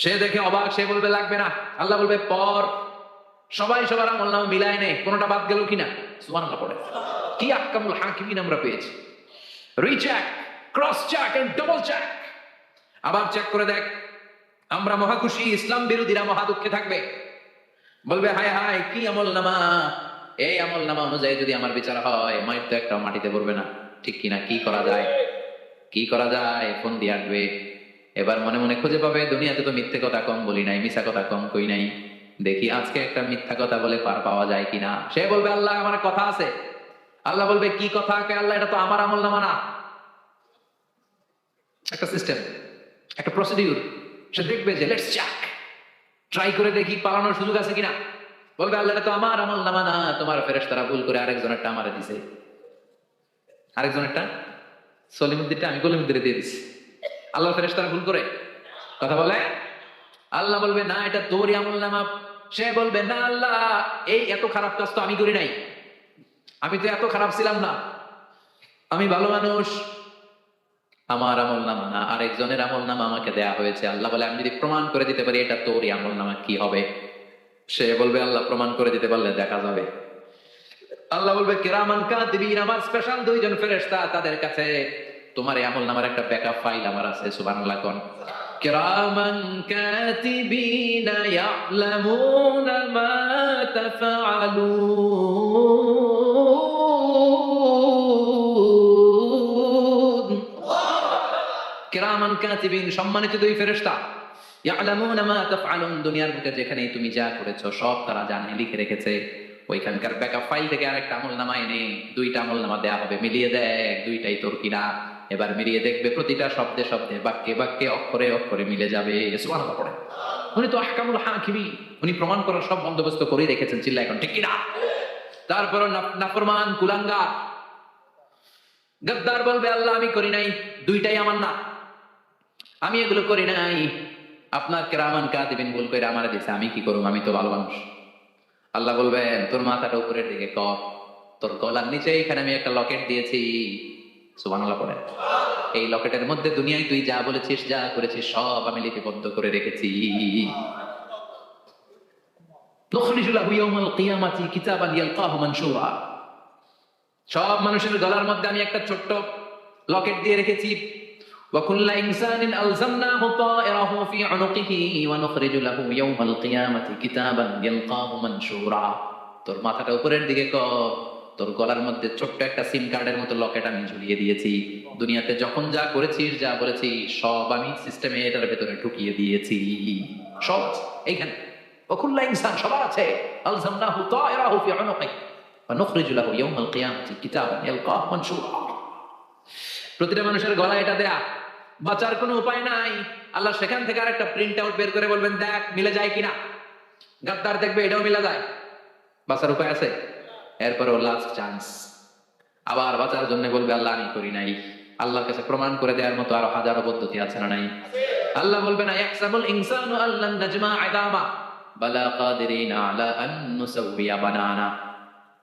সে দেখে অবাক, সে বলবে লাগবে না। আল্লাহ বলবে পর, সবাই সবার আমলনামা মিলায় নে, কোনটা বাদ গেল কিনা। সুবহানাল্লাহ পড়ে। কি আহকামুল হাকিমিন আমরা পেয়েছি। Recheck, cross check and double check. আবার চেক করে দেখ। আমরা মহা খুশি, ইসলাম বিরোধীরা মহা দুঃখে থাকবে, বলবে হায় হায় কি আমলনামা, এই আমলনামা অনুযায়ী যদি আমার বিচার হয় মায়ের তো একটা মাটিতে পড়বে না, ঠিক কিনা? কি করা যায়, কি করা যায়, ফোন দিয়ে আসবে। এবার মনে মনে খুঁজে পাবে দুনিয়াতে তো মিথ্যে কথা কম বলি নাই, মিথ্যা কথা কম কই নাই, দেখি আজকে একটা মিথ্যা কথা বলে পার পাওয়া যায় কিনা। সে বলবে আল্লাহ আমার কথা আছে। আল্লাহ বলবে কি কথা? আল্লাহ এটা তো আমার আমলনামা না। একটা সিস্টেম, একটা প্রসিডিউর। সে দেখবে যে লেটস চেক, ট্রাই করে দেখি পালানোর সুযোগ আছে কিনা। বলবে আল্লাহ এটা তো আমার আমলনামা না, তোমার ফেরেশতারা ভুল করে আরেকজনেরটা আমারে দিছে, আরেকজনেরটা সলিমুদ্দিনটা আমি গলিমুদ্দিনে দিয়ে দিছি। আল্লাহ ফেরেশতারা ভুল করে কথা বলে। আল্লাহ বলবে না এটা তোরই আমলনামা। সে বলবে না আল্লাহ এই এত খারাপ কাজ তো আমি করি নাই, আমি তো এত খারাপ ছিলাম না, আমি ভালো মানুষ, আমার আমলনামা না আরেকজনের আমলনামা আমাকে দেয়া হয়েছে। আল্লাহ বলে আমি যদি প্রমাণ করে দিতে পারি এটা তোরই আমলনামা কি হবে? সে বলবে আল্লাহ প্রমাণ করে দিতে পারলে দেখা যাবে। আল্লাহ বলবে কিরামান কাতিবিন, আমার স্পেশাল দুইজন ফেরেশতা, তাদের কাছে তোমার এই আমলনামার একটা ব্যাকআপ ফাইল আমার আছে। সুবহানাল্লাহ কোন কিরামান কাতিবিন ইয়ালামুনা মা তাফআলুন। কিরামান কাতিবিন সম্মানিত দুই ফেরেশতা, ইয়ালামুনা মা তাফআলুন, দুনিয়ার বুকে যেখানেই তুমি যা করেছো সব তারা জানে, লিখে রেখেছে। ওইখানকার ব্যাকআপ ফাইল থেকে আরেকটা আমলনামা এনে দুইটা আমলনামা দেয়া হবে, মিলিয়ে দেখ দুইটাই তোর কিনা। এবার মিলিয়ে দেখবে প্রতিটা শব্দে শব্দে, বাক্যে বাক্যে, অক্ষরে অক্ষরে মিলে যাবে। সুবহানাল্লাহ পড়ে। উনি তো আহকামুল হাকিমিন, উনি প্রমাণ করার সব বন্দোবস্ত করেই রেখেছেন। চিল্লা এখন ঠিক কিনা? তারপর নাফরমান কুলাঙ্গার গদ্দার বলবে আল্লাহ আমি করি নাই, দুইটাই আমার না, আমি এগুলো করি নাই, আপনার কিরামান কাতিবিন ভুল করে আমারে দিছে, আমি কি করব, আমি তো ভালো মানুষ। আল্লাহ বলবেন তোর মাথাটা উপরের দিকে কর, তোর গলার নিচে এখানে আমি একটা লকেট দিয়েছি। সুবহানাল্লাহ পড়ে। এই লকেটের মধ্যে দুনিয়ায় তুই যা বলেছিস যা করেছিস সব আমি লিপিবদ্ধ করে রেখেছি। নুখরিজু লাহু ইয়াওমাল কিয়ামাতি কিতাবান ইয়ালকাহু মানশুরা। সব মানুষের গলার মধ্যে আমি একটা ছোট্ট লকেট দিয়ে রেখেছি। ওয়া কুল্লা ইনসানিন আলজামনাহু তায়রাহু ফি উনুকিহি ওয়া নুখরিজু লাহু ইয়াওমাল কিয়ামাতি কিতাবান ইয়ালকাহু মানশুরা। তোর মাথাটা উপরের দিকে কর, তোর গলার মধ্যে ছোট্ট একটা সিম কার্ডের মতো লকেট আমি ঝুলিয়ে দিয়েছি। দুনিয়াতে যখন যা করেছিস যা বলেছিস সব আমি সিস্টেমে এটার ভেতরে ঢুকিয়ে দিয়েছি। সব এইখানে ওয়া কুল্লা ইনসান সবার আছে। আলজামনাহু তায়রাহু ফি উনুকিহি ওয়া নুখরিজু লাহু ইয়াওমাল কিয়ামাতি কিতাবান ইয়ালকাহু মানশুরা। প্রতিটা মানুষের গলায় এটা দেয়া, বাঁচার কোনো উপায় নাই। আল্লাহ সেখান থেকে আরেকটা প্রিন্ট আউট বের করে বলবেন দেখ মিলে যায় কিনা। গাদ্দার দেখবে এটাও মিলে যায়, বাঁচার উপায় আছে। এরপরেও লাস্ট চান্স, আবার বাঁচার জন্য বলবে আল্লাহ আমি করি নাই। আল্লাহর কাছে প্রমাণ করে দেওয়ার মতো আরো হাজারো পদ্ধতি আছে না নাই? আল্লাহ বলবে না ইয়াহসাবুল ইনসানু আল্লান নাজমা ইদামা বালা কাদিরিনা আলা আন নুসাউইয়া বানানা।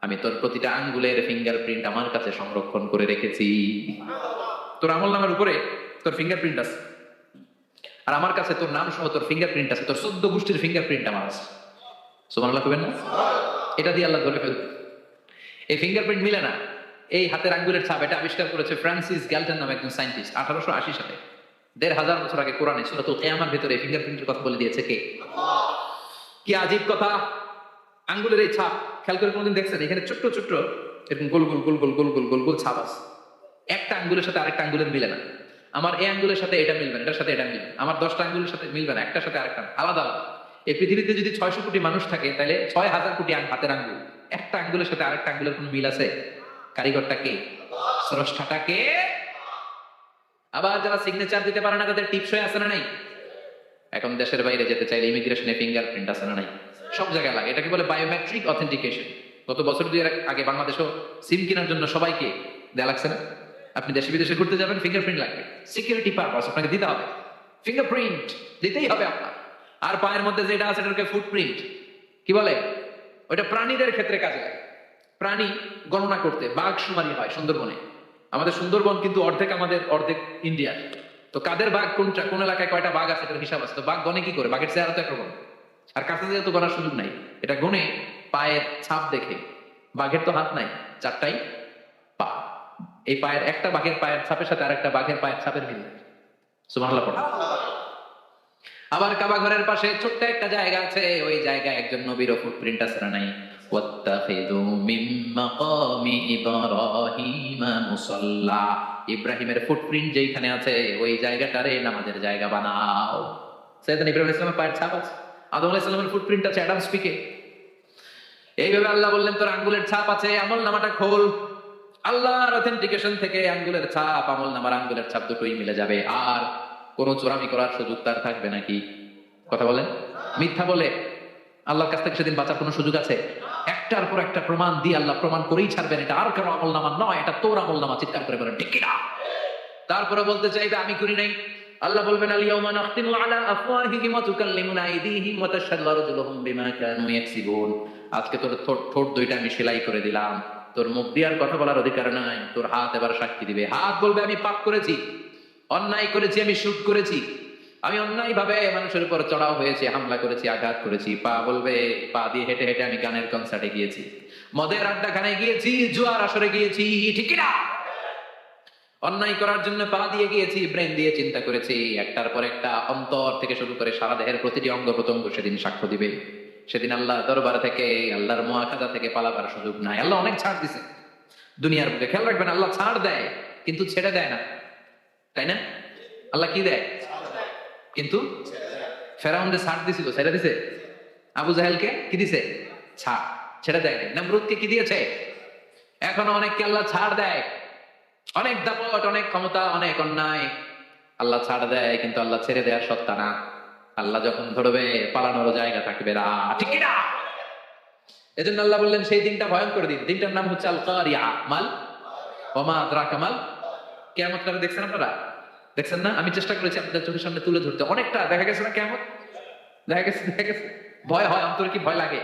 আমি তোর প্রতিটা আঙ্গুলের ফিঙ্গারপ্রিন্ট আমার কাছে সংরক্ষণ করে রেখেছি। তোর আমলনামার উপরে তোর ফিঙ্গারপ্রিন্ট আছে, আর আমার কাছে তোর নাম সহ তোর ফিঙ্গারপ্রিন্ট আছে, তোর 14 গোষ্ঠীর ফিঙ্গারপ্রিন্ট আমার আছে। সুবহানাল্লাহ কইবেন না? এটা দিয়ে আল্লাহ ধরে ফেলবে। এই ফিঙ্গারপ্রিন্ট মিলে না, এই হাতের আঙ্গুলের ছাপ, এটা আবিষ্কার করেছে ফ্রান্সিস গ্যালটন নামে একজন সায়েন্টিস্ট 1880 সালে। 1500 বছর আগে কোরআনে সূরাতুল কিয়ামার ভিতরে এই ফিঙ্গারপ্রিন্টের কথা বলে দিয়েছে কে? কি আজীব কথা! আঙ্গুলের এই ছাপ খেয়াল করে কোনদিন দেখছেন? এখানে ছোট্ট ছোট্ট এরকম গোল গোল গোল গোল গোল গোল গোল গোল ছাপ আছে। একটা আঙ্গুলের সাথে আরেকটা আঙ্গুলের মিলে না। আমার এই আঙ্গুলের সাথে এটা মিলবে না, এটার সাথে এটা মিলবে, আমার 10টা আঙ্গুলের সাথে মিলবে না, একটার সাথে আরেকটা আলাদা আলাদা। এই পৃথিবীতে যদি 600 কোটি মানুষ থাকে তাহলে 6000 কোটি হাতের আঙ্গুল, একটা আঙ্গুলের সাথে আরেকটা আঙ্গুলের কোনো মিল আছে? কারিগরটা কে? স্রষ্টাটা কে? আবার যারা সিগনেচার দিতে পারে না তাদের টিপসই আছে না নাই? এখন দেশের বাইরে যেতে চাইলে ইমিগ্রেশনে ফিঙ্গারপ্রিন্ট আছে না নাই? সব জায়গায় লাগে। এটাকে বলে বায়োমেট্রিক অথেন্টিকেশন। গত বছর 2 আগে বাংলাদেশও সিম কেনার জন্য সবাইকে দেয়া লাগছে না? আপনি দেশে বিদেশে ঘুরতে যাবেন, ফিঙ্গারপ্রিন্ট লাগবে, সিকিউরিটি পারপাস আপনাকে দিতে হবে, ফিঙ্গারপ্রিন্ট দিতেই হবে আপনার। আর পায়ের মধ্যে যেটা আছে এটাকে ফুটপ্রিন্ট কি বলে, ওইটা প্রাণীদের ক্ষেত্রে কাজে লাগে। প্রাণী গণনা করতে বাঘ শুমারি হয় সুন্দরবনে। আমাদের সুন্দরবন কিন্তু অর্ধেক আমাদের, অর্ধেক ইন্ডিয়ার। তো কাদের বাঘ কোনটা, কোন এলাকায় কয়টা বাঘ আছে এটার হিসাব আছে। তো বাঘ গনে কি করে, বাঘের চেহারা তো একরকম, আর কাছে যেহেতু গণার সুযোগ নাই, এটা গুনে পায়ের ছাপ দেখে। বাঘের তো হাত নাই, চারটাই পা। এই পায়ের একটা বাঘের পায়ের ছাপের সাথে আরেকটা বাঘের পায়ের ছাপের মিল। সুবহানাল্লাহ পড়া। আবার কাবা ঘরের পাশে ছোট্ট একটা জায়গা আছে, ওই জায়গায় একজন নবীর ফুটপ্রিন্ট আছে না নাই? ওয়াত্তাখিযু মিন মাকামি ইব্রাহিম মুসাল্লা, ইব্রাহিমের ফুটপ্রিন্ট যেখানে আছে ওই জায়গাটারে নামাজের জায়গা বানাও। সাইয়েদনা ইব্রাহিম আলাইহিস সালামের পায়ের ছাপ আছে, আদম আলাইহিস সালামের ফুটপ্রিন্ট আছে অ্যাডামস পিকে। এইভাবে আল্লাহ বললেন তোর আঙ্গুলের ছাপ আছে, আমল নামাটা খোল। আল্লাহর অথেন্টিকেশন থেকে আঙ্গুলের ছাপ, আমল নামার আঙ্গুলের ছাপ দুটোই মিলে যাবে। আর কোন চোরামি করার সুযোগ তার থাকবে নাকি? কথা বলেন। মিথ্যা বলে আল্লাহর কাছ থেকে সেদিন বাঁচার কোন সুযোগ আছে? একটার পর একটা প্রমাণ দিয়ে আল্লাহ প্রমাণ করেই ছাড়বেন, এটা আর কারো আমল নামা নয়, এটা তোর আমল নামা। চিৎকার করে বলেন ঠিক কিনা? তারপরে বলতে চাইবে আমি করি নাই। আল্লাহ বলবেন আল ইয়াউমা নাখতিমু আলা আফওয়াহিহিম ওয়া তুকাল্লিমুনা আইদিহিম ওয়া তাশহাদু আরজুলুহুম বিমা কানু ইয়াকসিবুন। আজকে তোর ঠোঁট দুইটা আমি সেলাই করে দিলাম, তোর মুখ দিয়ে আর কথা বলার অধিকার নাই, তোর হাত এবার সাক্ষী দিবে। হাত বলবে আমি পাপ করেছি, অন্যায় করেছি, আমি সুদ করেছি, আমি অন্যায় ভাবে মানুষের উপর চড়াও হয়েছে, হামলা করেছি, আঘাত করেছি। পা বলবে, পা দিয়ে হেঁটে হেঁটে আমি গানের কনসার্টে গিয়েছি, মদের আড্ডাখানায় গিয়েছি, জুয়ার আসরে গিয়েছি, ঠিক না? অন্যায় করার জন্য পা দিয়ে গিয়েছি, ব্রেন দিয়ে চিন্তা করেছি। একটার পর একটা অন্তর থেকে শুরু করে সারা দেহের প্রতিটি অঙ্গ প্রত্যঙ্গ সেদিন সাক্ষ্য দিবে। সেদিন আল্লাহ দরবার থেকে, আল্লাহর মুআখাযা থেকে পালাবার সুযোগ নাই। আল্লাহ অনেক ছাড় দিছে দুনিয়ার বুকে। খেয়াল রাখবেন, আল্লাহ ছাড় দেয় কিন্তু ছেড়ে দেয় না, তাই না? আল্লাহ কি দেয়? কিন্তু ফেরাউনকে ছাড় দিছিল, ছেড়ে দিছে। আবু জাহেলকে কি দিছে? ছাড়, ছেড়ে দেয়। নমরুদকে কি দিয়েছে? এখনো অনেককে আল্লাহ ছাড় দেয়। অনেক দাপট, অনেক ক্ষমতা, অনেক অন্যায় আল্লাহ ছাড় দেয়, কিন্তু আল্লাহ ছেড়ে দেওয়ার সত্তা না। আল্লাহ যখন ধরবে পালানোর জায়গা থাকবে না, ঠিক না? এজন্য আল্লাহ বললেন সেই দিনটা ভয়ঙ্কর দিন। দিনটার নাম হচ্ছে আল কারিয়া। মাল ওয়া মা আদরাকা মাল। কিয়ামত কারে দেখছেন আপনারা? দেখছেন না? আমি চেষ্টা করেছি আপনাদের চোখের সামনে তুলে ধরতে। অনেকটা দেখা গেছে না কিয়ামত? দেখা গেছে। ভয় হয়, অন্তরে কি ভয় লাগে?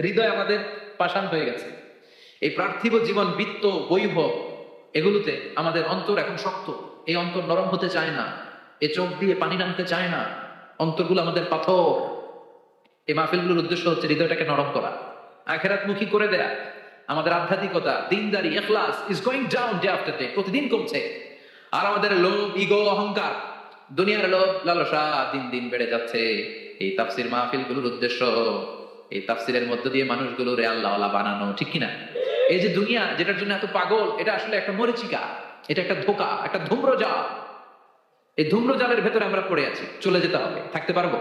হৃদয় আমাদের পাষাণ হয়ে গেছে। এই পার্থিব জীবন, বিত্ত, বৈভব, এগুলোতে আমাদের অন্তর এখন শক্ত। এই অন্তর নরম হতে চায় না, এ চোখ দিয়ে পানি নামতে চায় না, অন্তরগুলো আমাদের পাথর। এই মাহফিলগুলোর উদ্দেশ্য হচ্ছে হৃদয়টাকে নরম করা, আখিরাতমুখী করে দেয়া। আমাদের আধ্যাত্মিকতা, দিনদারি, ইখলাস is going down day after day, প্রতিদিন কমছে। আর আমাদের লোভ, ইগো, অহংকার, দুনিয়ার লোভ লালসা দিন দিন বেড়ে যাচ্ছে। এই তাফসির মাহফিলগুলোর উদ্দেশ্য এই তাফসিরের মধ্য দিয়ে মানুষগুলোরে আল্লাহওয়ালা বানানো, ঠিক কিনা? এই যে দুনিয়া যেটার জন্য এত পাগল, এটা আসলে একটা মরিচিকা, এটা একটা ধোঁকা, একটা ধূম্রজাল। এই ধূম্রজালের ভেতরে আমরা পড়ে আছি, চলে যেতে হবে, থাকতে পারবো?